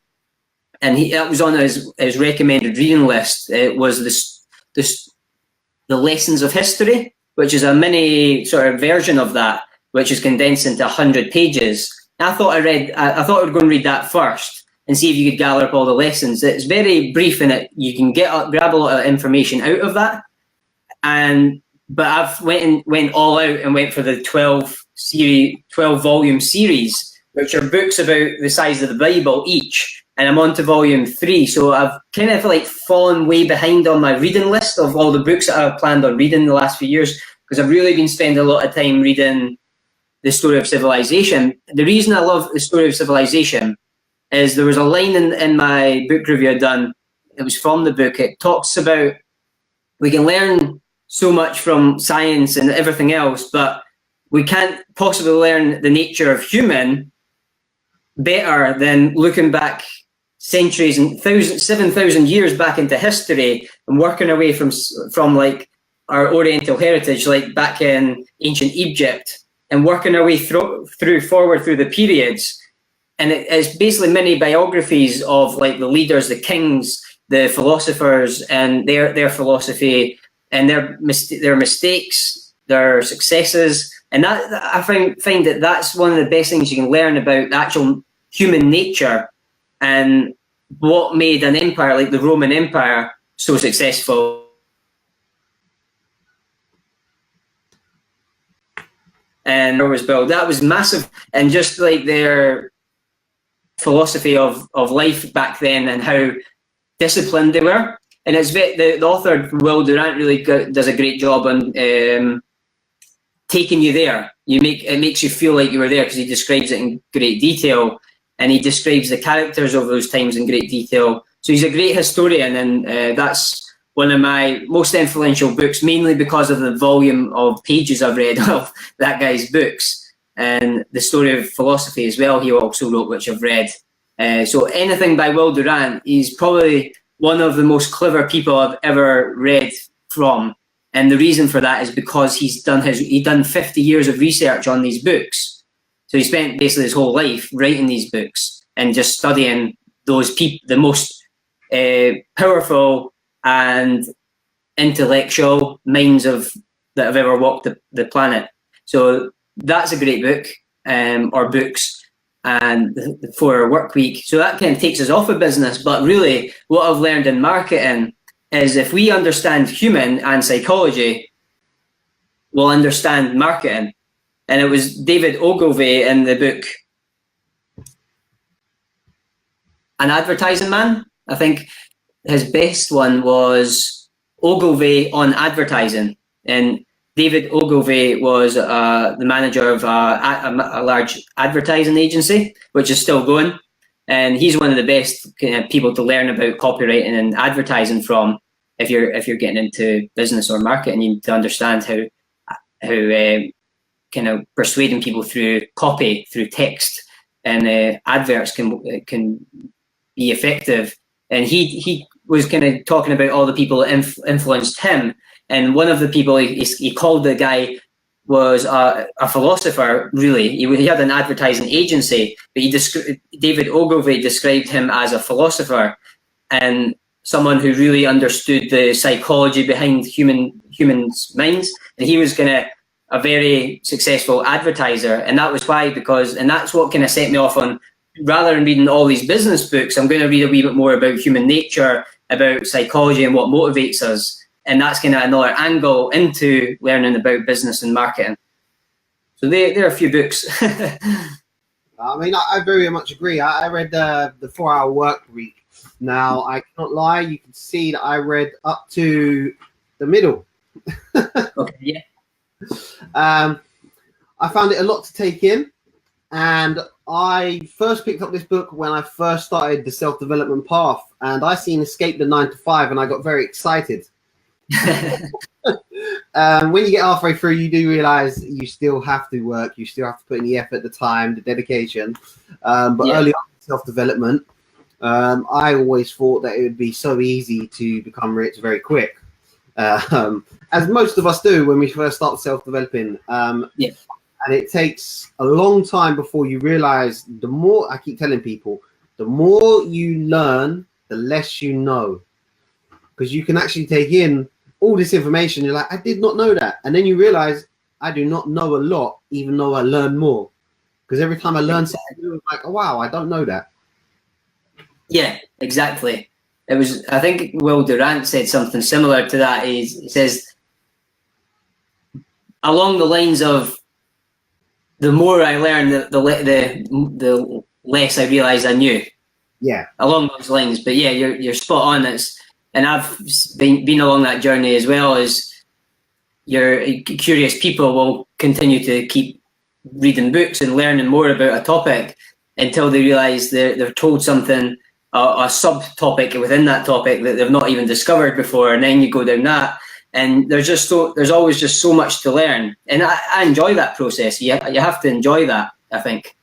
[SPEAKER 2] and that was on his recommended reading list. It was The Lessons of History, which is a mini sort of version of that, which is condensed into 100 pages. And I thought I would go and read that first and see if you could gather up all the lessons. It's very brief in it. You can grab a lot of information out of that. But I've went all out and went for the 12 volume series, which are books about the size of the Bible each. And I'm on to volume 3, so I've kind of like fallen way behind on my reading list of all the books that I've planned on reading the last few years, because I've really been spending a lot of time reading The Story of Civilization. The reason I love The Story of Civilization is there was a line in my book review I'd done. It was from the book. It talks about we can learn so much from science and everything else, but we can't possibly learn the nature of human better than looking back centuries and 7,000 years back into history and working away from like our Oriental heritage, like back in ancient Egypt, and working our way forward through the periods. And it's basically many biographies of like the leaders, the kings, the philosophers, and their philosophy and their mistakes, their successes. And that I find that that's one of the best things you can learn about the actual human nature and what made an empire like the Roman Empire so successful. And it was built. That was massive, and just like their philosophy of life back then and how disciplined they were. And it's the author Will Durant really does a great job on taking you there. It makes you feel like you were there because he describes it in great detail. And he describes the characters of those times in great detail. So he's a great historian, and that's one of my most influential books, mainly because of the volume of pages I've read of that guy's books. And The Story of Philosophy as well, he also wrote, which I've read. So anything by Will Durant, he's probably one of the most clever people I've ever read from. And the reason for that is because he's done 50 years of research on these books. So he spent basically his whole life writing these books and just studying those people, the most powerful and intellectual minds that have ever walked the planet. So that's a great book, or books, and the 4-Hour Work Week. So that kind of takes us off of business. But really, what I've learned in marketing is if we understand human and psychology, we'll understand marketing. And it was David Ogilvy in the book An Advertising Man. I think his best one was Ogilvy on Advertising. And David Ogilvy was the manager of a large advertising agency, which is still going. And he's one of the best people to learn about copywriting and advertising from. If you're getting into business or marketing, you need to understand how kind of persuading people through copy, through text, and adverts can be effective. And he was kind of talking about all the people that influenced him. And one of the people he called the guy was a philosopher. Really, he had an advertising agency, but David Ogilvy described him as a philosopher and someone who really understood the psychology behind humans' minds. And he was kind of a very successful advertiser, and that was why, and that's what kind of set me off on, rather than reading all these business books, I'm going to read a wee bit more about human nature, about psychology and what motivates us. And that's kind of another angle into learning about business and marketing. So there are a few books.
[SPEAKER 1] I mean, I very much agree. I read the 4-Hour Work Week. Now, I cannot lie. You can see that I read up to the middle.
[SPEAKER 2] Okay, yeah.
[SPEAKER 1] I found it a lot to take in. And I first picked up this book when I first started the self-development path. And I seen Escape the 9 to 5, and I got very excited. When you get halfway through, you do realize you still have to work. You still have to put in the effort, the time, the dedication. But early on in self-development, I always thought that it would be so easy to become rich very quick, as most of us do when we first start self-developing. And it takes a long time before you realize, the more, I keep telling people, the more you learn, the less you know. Because you can actually take in all this information. You're like, I did not know that. And then you realize, I do not know a lot, even though I learn more. Because every time I learn something new, it's like, oh, wow, I don't know that.
[SPEAKER 2] Yeah, exactly. It was, I think Will Durant said something similar to that. He says, along the lines of, the more I learn, the less I realize I knew. Yeah. Along those lines. But yeah, you're spot on. And I've been along that journey as well. As your curious people will continue to keep reading books and learning more about a topic until they realize they're told something, a subtopic within that topic that they've not even discovered before, and then you go down that. And there's always just so much to learn, and I enjoy that process. You have to enjoy that, I think.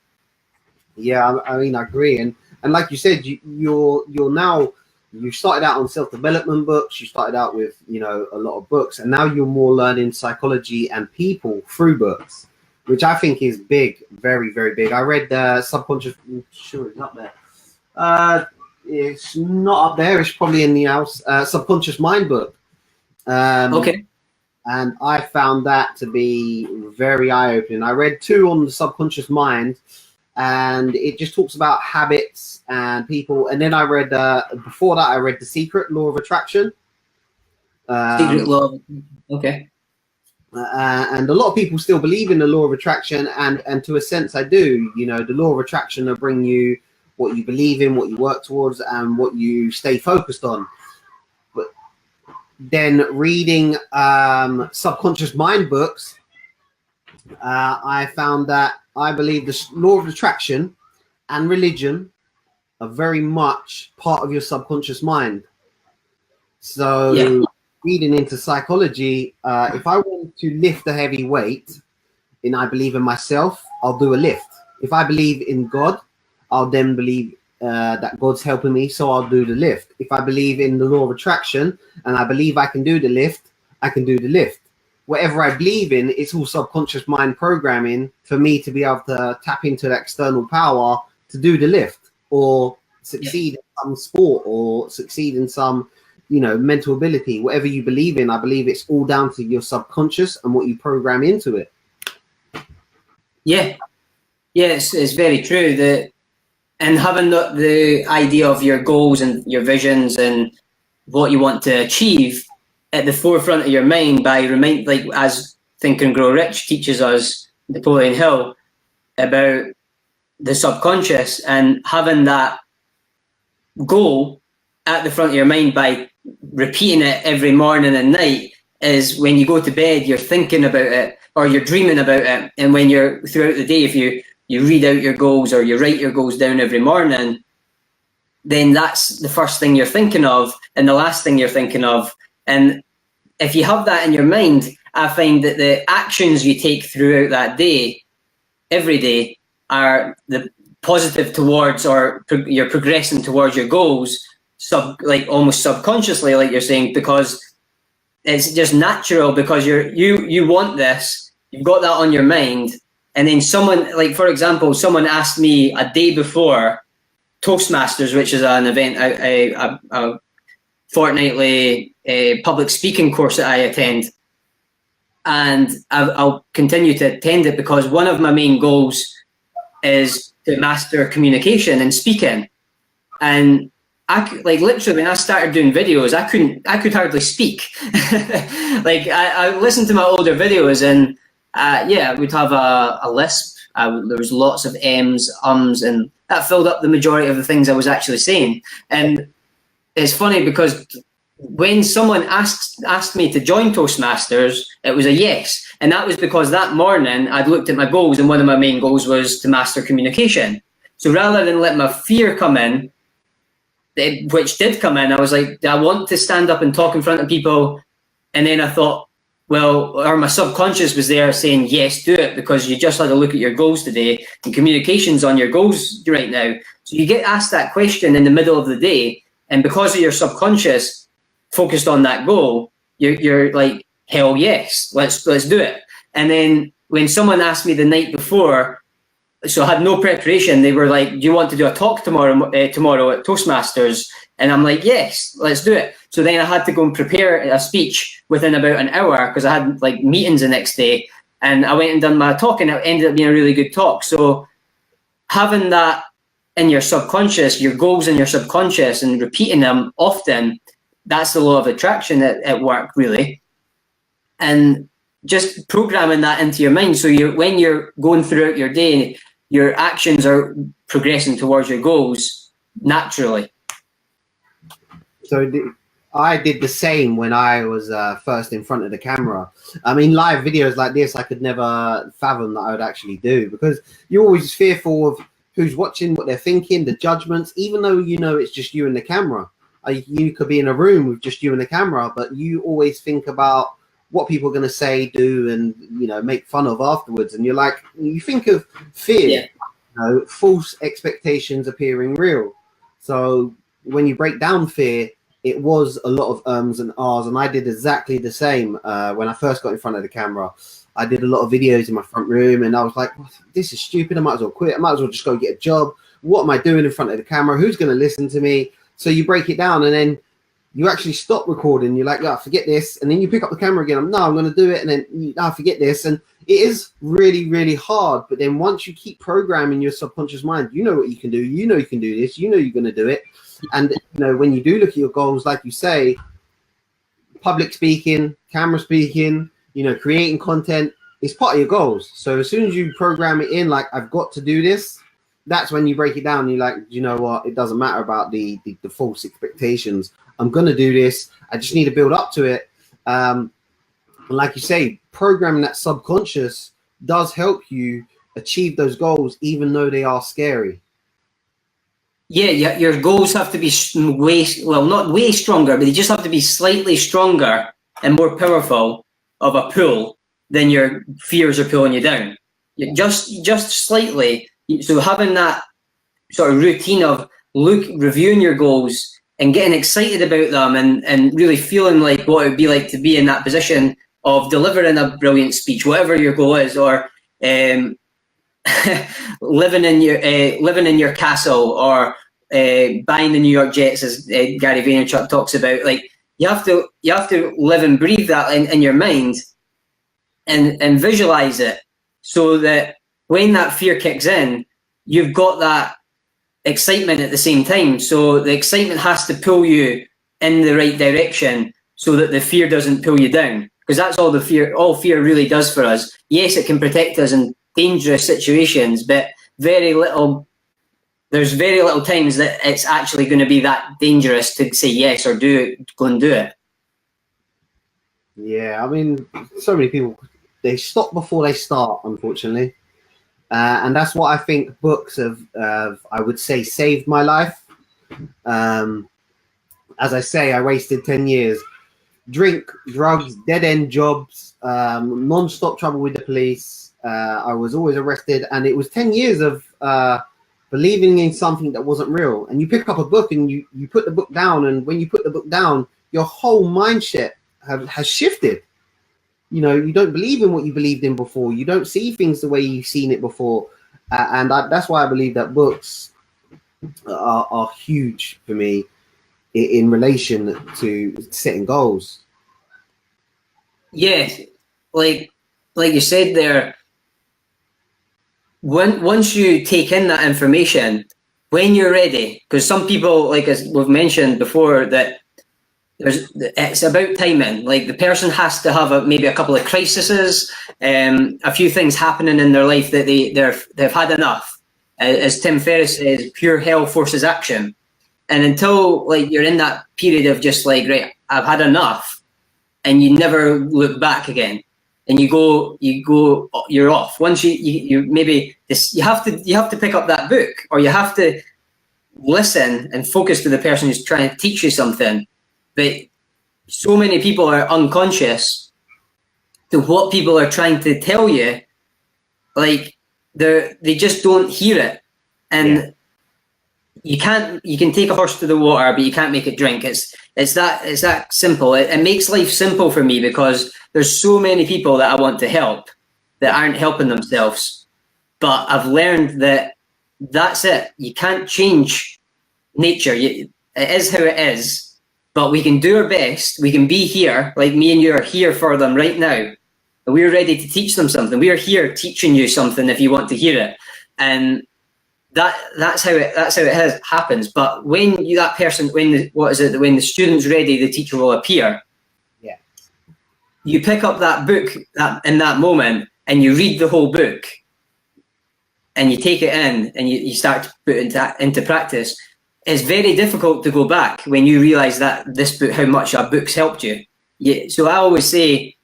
[SPEAKER 2] Yeah,
[SPEAKER 1] I mean, I agree, and like you said, you started out on self-development books. You started out with a lot of books, and now you're more learning psychology and people through books, which I think is big, very, very big. I read the Subconscious. Sure, it's up there. It's not up there. It's probably in the house. Subconscious Mind book.
[SPEAKER 2] Okay.
[SPEAKER 1] And I found that to be very eye-opening. I read 2 on the subconscious mind, and it just talks about habits and people. And then I read, before that, I read The Secret, Law of Attraction.
[SPEAKER 2] Secret Law. Okay.
[SPEAKER 1] And a lot of people still believe in the law of attraction, and to a sense I do. The law of attraction will bring you what you believe in, what you work towards, and what you stay focused on. Then reading subconscious mind books, I found that I believe the law of attraction and religion are very much part of your subconscious mind. So reading into psychology, if I want to lift a heavy weight and I believe in myself, I'll do a lift. If I believe in God, I'll then believe that God's helping me, so I'll do the lift. If I believe in the law of attraction and I believe I can do the lift, I can do the lift. Whatever I believe in, it's all subconscious mind programming for me to be able to tap into the external power to do the lift or succeed in some sport or succeed in some, mental ability. Whatever you believe in, I believe it's all down to your subconscious and what you program into it.
[SPEAKER 2] Yeah, it's very true. And having the idea of your goals and your visions and what you want to achieve at the forefront of your mind by as Think and Grow Rich teaches us, Napoleon Hill, about the subconscious, and having that goal at the front of your mind by repeating it every morning and night is when you go to bed, you're thinking about it or you're dreaming about it. And when you're throughout the day, if you read out your goals or you write your goals down every morning, then that's the first thing you're thinking of and the last thing you're thinking of. And if you have that in your mind, I find that the actions you take throughout that day, every day, are the positive towards, or you're progressing towards your goals, almost subconsciously, like you're saying, because it's just natural, because you want this, you've got that on your mind. And then someone, for example, someone asked me a day before Toastmasters, which is an event, a fortnightly public speaking course that I attend. And I'll continue to attend it because one of my main goals is to master communication and speaking. And I literally, when I started doing videos, I could hardly speak. I listened to my older videos and I would have a lisp. There was lots of M's, and that filled up the majority of the things I was actually saying. And it's funny because when someone asked me to join Toastmasters, it was a yes. And that was because that morning I'd looked at my goals, and one of my main goals was to master communication. So rather than let my fear come in, which did come in, I was like, I want to stand up and talk in front of people. And then I thought, or my subconscious was there saying, yes, do it, because you just had to look at your goals today, and communication's on your goals right now. So you get asked that question in the middle of the day, and because of your subconscious focused on that goal, you're like, hell yes, let's do it. And then when someone asked me the night before, so I had no preparation, they were like, do you want to do a talk tomorrow at Toastmasters? And I'm like, yes, let's do it. So then I had to go and prepare a speech within about an hour because I had meetings the next day. And I went and done my talk, and it ended up being a really good talk. So having that in your subconscious, your goals in your subconscious, and repeating them often, that's the law of attraction at work, really. And just programming that into your mind. So when you're going throughout your day, your actions are progressing towards your goals naturally.
[SPEAKER 1] So I did the same when I was first in front of the camera. I mean, live videos like this, I could never fathom that I would actually do, because you're always fearful of who's watching, what they're thinking, the judgments, even though it's just you and the camera. You could be in a room with just you and the camera, but you always think about what people are going to say, do, and make fun of afterwards. And you think of fear, false expectations appearing real. So when you break down fear, it was a lot of ums and ahs, and I did exactly the same when I first got in front of the camera. I did a lot of videos in my front room, and I was like, this is stupid. I might as well quit. I might as well just go get a job. What am I doing in front of the camera? Who's going to listen to me? So you break it down, and then you actually stop recording. You're like, forget this. And then you pick up the camera again. I'm going to do it. And then forget this. And it is really, really hard. But then once you keep programming your subconscious mind, you know what you can do. You know you can do this. You know you're going to do it. And when you do look at your goals, like you say, public speaking, camera speaking, creating content, it's part of your goals. So as soon as you program it in, like, I've got to do this, that's when you break it down. You're like, you know what? It doesn't matter about the false expectations. I'm going to do this. I just need to build up to it. And like you say, programming that subconscious does help you achieve those goals, even though they are scary.
[SPEAKER 2] Yeah, your goals have to be not way stronger, but they just have to be slightly stronger and more powerful of a pull than your fears are pulling you down. Just slightly. So having that sort of routine of, reviewing your goals and getting excited about them, and really feeling like what it would be like to be in that position of delivering a brilliant speech, whatever your goal is, or living in your castle, or buying the New York Jets, as Gary Vaynerchuk talks about. Like, you have to live and breathe that in your mind, and visualize it, so that when that fear kicks in, you've got that excitement at the same time. So the excitement has to pull you in the right direction, so that the fear doesn't pull you down, because that's all fear really does for us. Yes, it can protect us in dangerous situations, but there's very little times that it's actually going to be that dangerous to say yes or go and do it.
[SPEAKER 1] Yeah, I mean, so many people, they stop before they start, unfortunately. And that's what I think books have, I would say, saved my life. As I say, I wasted 10 years. Drink, drugs, dead-end jobs, non-stop trouble with the police. I was always arrested. And it was 10 years of believing in something that wasn't real. And you pick up a book and you put the book down. And when you put the book down, your whole mindset has shifted. You know, you don't believe in what you believed in before. You don't see things the way you've seen it before. That's why I believe that books are huge for me in relation to setting goals.
[SPEAKER 2] Yeah, like you said there, once you take in that information, when you're ready, because some people, like as we've mentioned before, that it's about timing. Like, the person has to have maybe a couple of crises, a few things happening in their life that they've had enough. As Tim Ferriss says, pure hell forces action. And until, like, you're in that period of just like, right, I've had enough, and you never look back again, and you're off. Once you maybe this, you have to pick up that book, or you have to listen and focus to the person who's trying to teach you something. But so many people are unconscious to what people are trying to tell you. Like, they just don't hear it. And you can take a horse to the water, but you can't make it drink. It's that simple. It makes life simple for me, because there's so many people that I want to help that aren't helping themselves. But I've learned that that's it. You can't change nature. It is how it is. But we can do our best. We can be here, like me and you are here for them right now. And we're ready to teach them something. We are here teaching you something if you want to hear it. And that's how it happens. But when when the student's ready, the teacher will appear.
[SPEAKER 1] Yeah.
[SPEAKER 2] You pick up that book in that moment, and you read the whole book, and you take it in, and you start to put it into practice. It's very difficult to go back when you realize that how much a book's helped you. So I always say,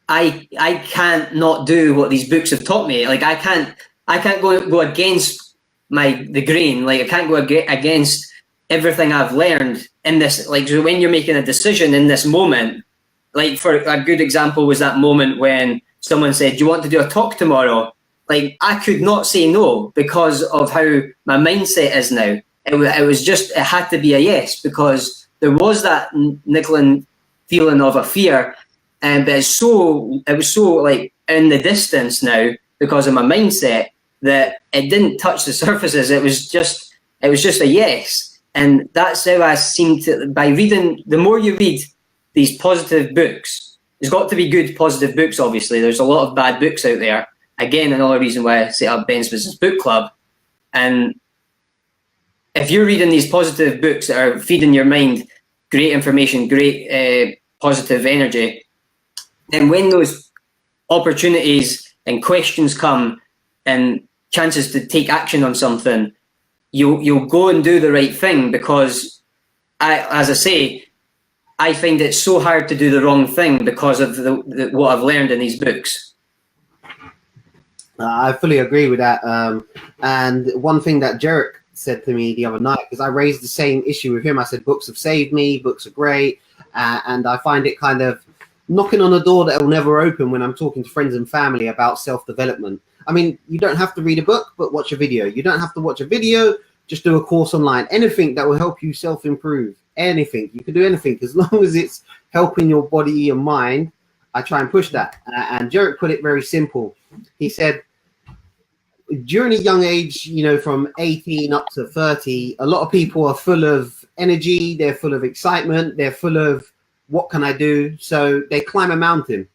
[SPEAKER 2] I can't not do what these books have taught me. Like, I can't go against the grain. Like, I can't go against everything I've learned in this. Like, so when you're making a decision in this moment, like, for a good example was that moment when someone said, "Do you want to do a talk tomorrow?" Like, I could not say no, because of how my mindset is now. It had to be a yes, because there was that niggling feeling of a fear, but it was so like in the distance now, because of my mindset, that it didn't touch the surfaces. It was just a yes. And that's how I seem to, by reading, the more you read these positive books, there's got to be good positive books, obviously. There's a lot of bad books out there. Again, another reason why I set up Ben's Business Book Club. And if you're reading these positive books that are feeding your mind great information, great positive energy, then when those opportunities and questions come and chances to take action on something, you'll go and do the right thing, because as I say, I find it so hard to do the wrong thing because of what I've learned in these books.
[SPEAKER 1] I fully agree with that. And one thing that Jarek said to me the other night, because I raised the same issue with him, I said, books have saved me, books are great. And I find it kind of knocking on a door that will never open when I'm talking to friends and family about self-development. I mean, you don't have to read a book, but watch a video. You don't have to watch a video, just do a course online, anything that will help you self-improve, anything. You can do anything as long as it's helping your body and mind. I try and push that. And Jarek put it very simple. He said, during a young age, you know, from 18 up to 30, a lot of people are full of energy, they're full of excitement, they're full of what can I do? So they climb a mountain.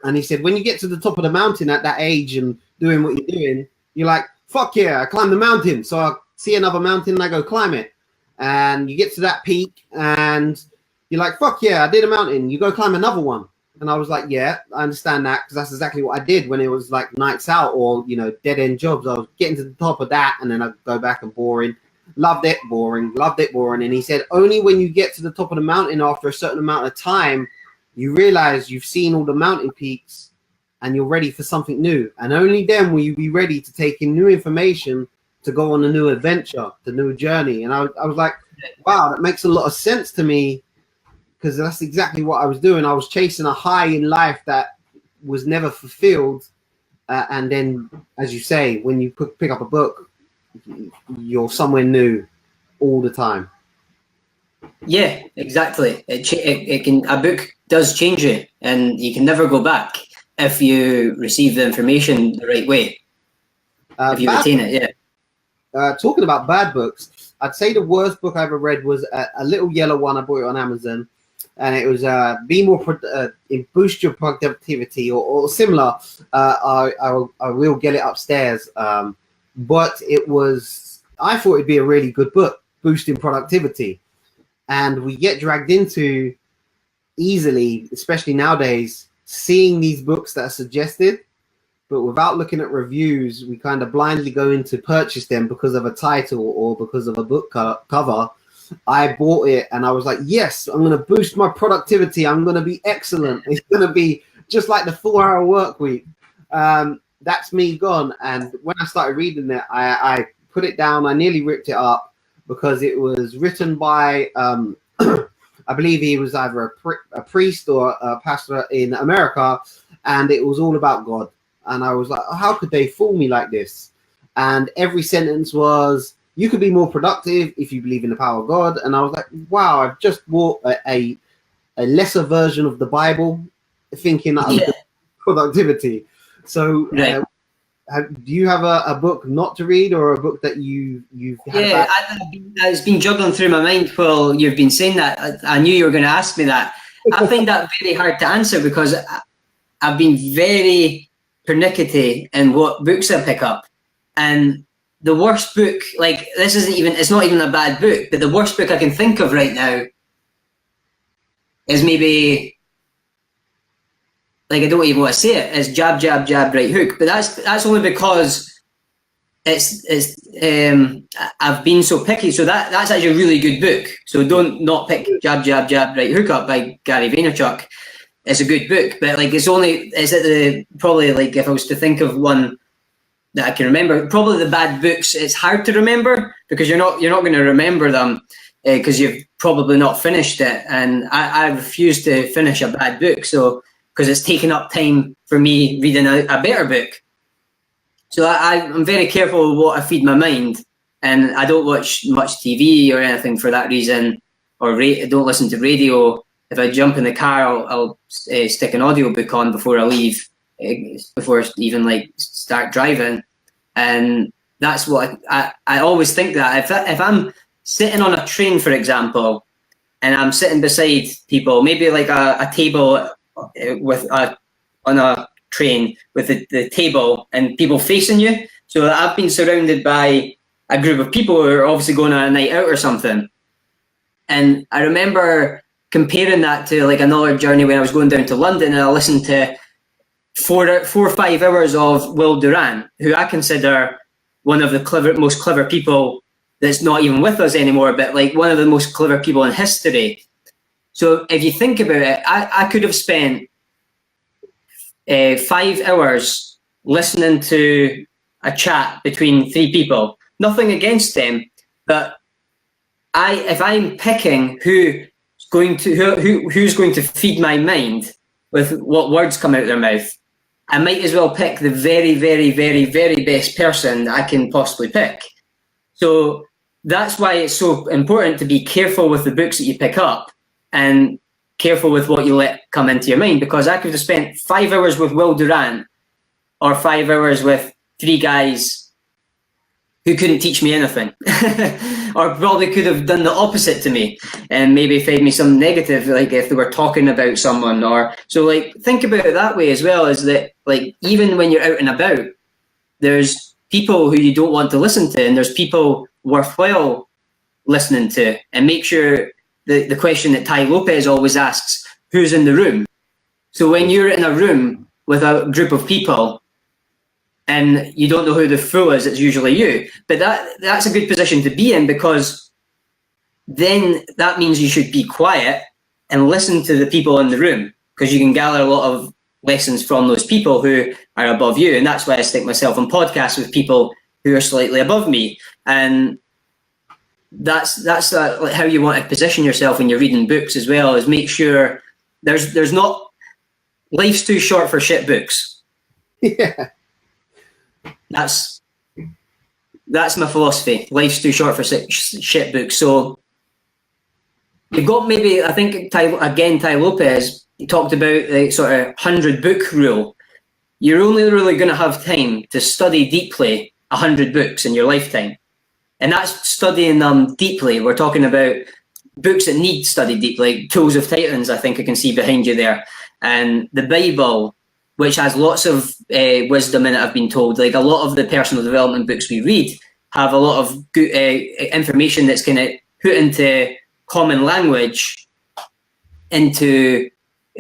[SPEAKER 1] And he said, when you get to the top of the mountain at that age and doing what you're doing, you're like, fuck yeah, I climbed the mountain. So I see another mountain and I go climb it. And you get to that peak and you're like, fuck yeah, I did a mountain. You go climb another one. And I was like, yeah, I understand that, because that's exactly what I did when it was like nights out or, you know, dead end jobs. I was getting to the top of that and then I'd go back and boring. Loved it, boring. Loved it, boring. And he said, only when you get to the top of the mountain after a certain amount of time, you realize you've seen all the mountain peaks and you're ready for something new. And only then will you be ready to take in new information to go on a new adventure, the new journey. And I was like, wow, that makes a lot of sense to me, because that's exactly what I was doing. I was chasing a high in life that was never fulfilled. And then, as you say, when you pick up a book, you're somewhere new all the time.
[SPEAKER 2] Yeah, exactly. It can, a book does change you, and you can never go back if you receive the information the right way. If you retain it, yeah.
[SPEAKER 1] Talking about bad books, I'd say the worst book I ever read was a little yellow one. I bought it on Amazon, and it was be more boost your productivity or similar. I will get it upstairs, but it was, I thought it'd be a really good book, boosting productivity, and we get dragged into easily, especially nowadays, seeing these books that are suggested. But without looking at reviews, we kind of blindly go in to purchase them because of a title or because of a book cover. I bought it and I was like, yes, I'm going to boost my productivity. I'm going to be excellent. It's going to be just like the 4-hour work week. That's me gone. And when I started reading it, I put it down. I nearly ripped it up because it was written by, I believe he was either a priest or a pastor in America. And it was all about God. And I was like, oh, how could they fool me like this? And every sentence was, you could be more productive if you believe in the power of God. And I was like, wow, I've just bought a lesser version of the Bible, thinking that I was productivity. So
[SPEAKER 2] right.
[SPEAKER 1] Do you have a book not to read, or a book that you've had?
[SPEAKER 2] Yeah, it's been juggling through my mind while you've been saying that. I knew you were going to ask me that. I find that very hard to answer because I've been very pernickety in what books I pick up. And the worst book, like, this isn't even, it's not even a bad book, but the worst book I can think of right now is maybe, like, I don't even want to say it, it's Jab, Jab, Jab, Right Hook. But that's only because I've been so picky. So that's actually a really good book. So don't not pick Jab, Jab, Jab, Right Hook up by Gary Vaynerchuk. It's a good book, but like probably like if I was to think of one that I can remember, probably the bad books. It's hard to remember because you're not going to remember them because you've probably not finished it. And I refuse to finish a bad book, so because it's taken up time for me reading a better book. So I'm very careful with what I feed my mind, and I don't watch much TV or anything for that reason, or don't listen to radio. If I jump in the car, I'll stick an audiobook on before I leave, before I even like start driving. And that's what I always think that if I'm sitting on a train, for example, and I'm sitting beside people, maybe like a table on a train with the table and people facing you. So I've been surrounded by a group of people who are obviously going on a night out or something. And I remember comparing that to like another journey when I was going down to London, and I listened to 4 or 5 hours of Will Durant, who I consider one of the most clever people that's not even with us anymore, but like one of the most clever people in history. So if you think about it, I could have spent 5 hours listening to a chat between 3 people. Nothing against them, but if I'm picking who's going to feed my mind with what words come out of their mouth, I might as well pick the very, very, very, very best person that I can possibly pick. So that's why it's so important to be careful with the books that you pick up and careful with what you let come into your mind, because I could have spent 5 hours with Will Durant or 5 hours with 3 guys who couldn't teach me anything or probably could have done the opposite to me and maybe fed me some negative, like if they were talking about someone. Or so, like, think about it that way as well, is that, like, even when you're out and about, there's people who you don't want to listen to, and there's people worthwhile listening to. And make sure the question that Ty Lopez always asks, who's in the room? So when you're in a room with a group of people and you don't know who the fool is, it's usually you. But that's a good position to be in, because then that means you should be quiet and listen to the people in the room, because you can gather a lot of lessons from those people who are above you. And that's why I stick myself on podcasts with people who are slightly above me. And that's like how you want to position yourself when you're reading books as well, is make sure there's not, life's too short for shit books.
[SPEAKER 1] Yeah.
[SPEAKER 2] That's my philosophy. Life's too short for shit books. So you've got, maybe, I think Ty Lopez, he talked about the sort of 100 book rule. You're only really going to have time to study deeply 100 books in your lifetime. And that's studying them deeply. We're talking about books that need studied deeply, like Tools of Titans, I think I can see behind you there. And the Bible, which has lots of wisdom in it, I've been told. Like, a lot of the personal development books we read have a lot of good information that's kind of put into common language, into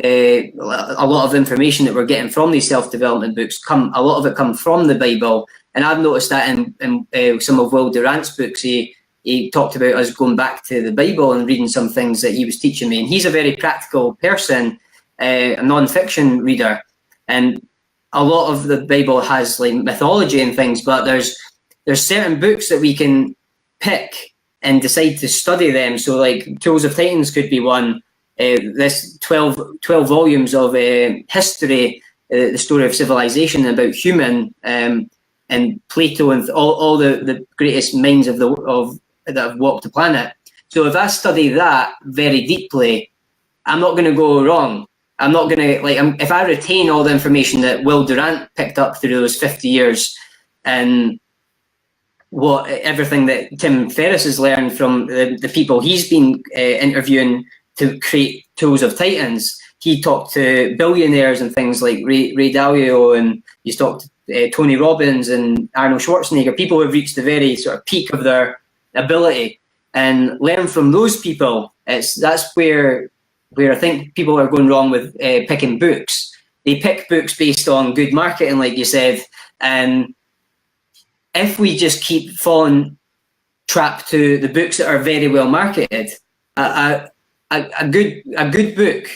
[SPEAKER 2] a lot of information that we're getting from these self-development books. A lot of it comes from the Bible. And I've noticed that in some of Will Durant's books, he talked about us going back to the Bible and reading some things that he was teaching me. And he's a very practical person, a non-fiction reader. And a lot of the Bible has, like, mythology and things, but there's certain books that we can pick and decide to study them. So, like, Tools of Titans could be one. This 12 volumes of history, the story of civilization, about human, and Plato and all the greatest minds that have walked the planet. So if I study that very deeply, I'm not going to go wrong. I'm not going to, like, if I retain all the information that Will Durant picked up through those 50 years, and everything that Tim Ferriss has learned from the people he's been interviewing to create Tools of Titans. He talked to billionaires and things like Ray Dalio, and he's talked to Tony Robbins and Arnold Schwarzenegger, people who have reached the very sort of peak of their ability, and learn from those people. That's where I think people are going wrong with picking books. They pick books based on good marketing, like you said, and if we just keep falling trapped to the books that are very well marketed, a good book,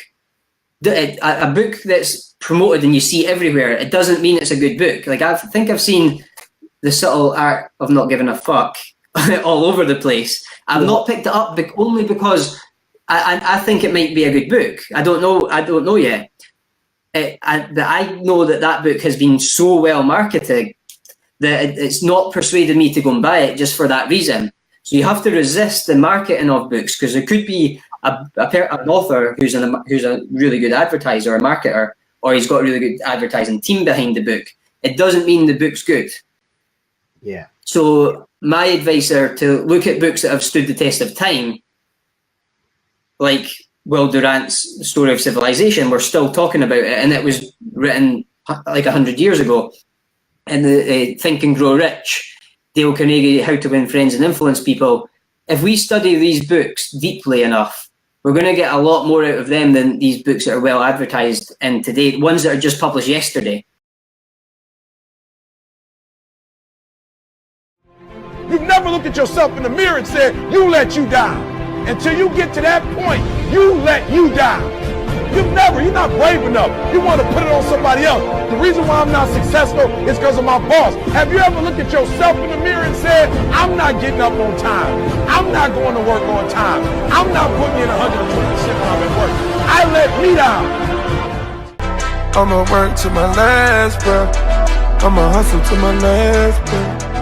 [SPEAKER 2] a book that's promoted and you see everywhere, it doesn't mean it's a good book. Like, I think I've seen The Subtle Art of Not Giving a Fuck all over the place. I've not picked it up only because I think it might be a good book. I don't know yet. I know that book has been so well marketed that it's not persuaded me to go and buy it just for that reason. So you have to resist the marketing of books, because there could be an author who's a really good advertiser or marketer, or he's got a really good advertising team behind the book. It doesn't mean the book's good.
[SPEAKER 1] Yeah.
[SPEAKER 2] So my advice are to look at books that have stood the test of time, like Will Durant's Story of Civilization. We're still talking about it, and it was written like 100 years ago. And the Think and Grow Rich, Dale Carnegie, How to Win Friends and Influence People. If we study these books deeply enough, we're going to get a lot more out of them than these books that are well advertised in today, ones that are just published yesterday.
[SPEAKER 3] You've never looked at yourself in the mirror and said, you let you down. Until you get to that point, you let you down. You're not brave enough. You want to put it on somebody else. The reason why I'm not successful is because of my boss. Have you ever looked at yourself in the mirror and said, I'm not getting up on time. I'm not going to work on time. I'm not putting in 120% when I'm at work. I let me down.
[SPEAKER 4] I'ma work to my last breath. I'ma hustle to my last breath.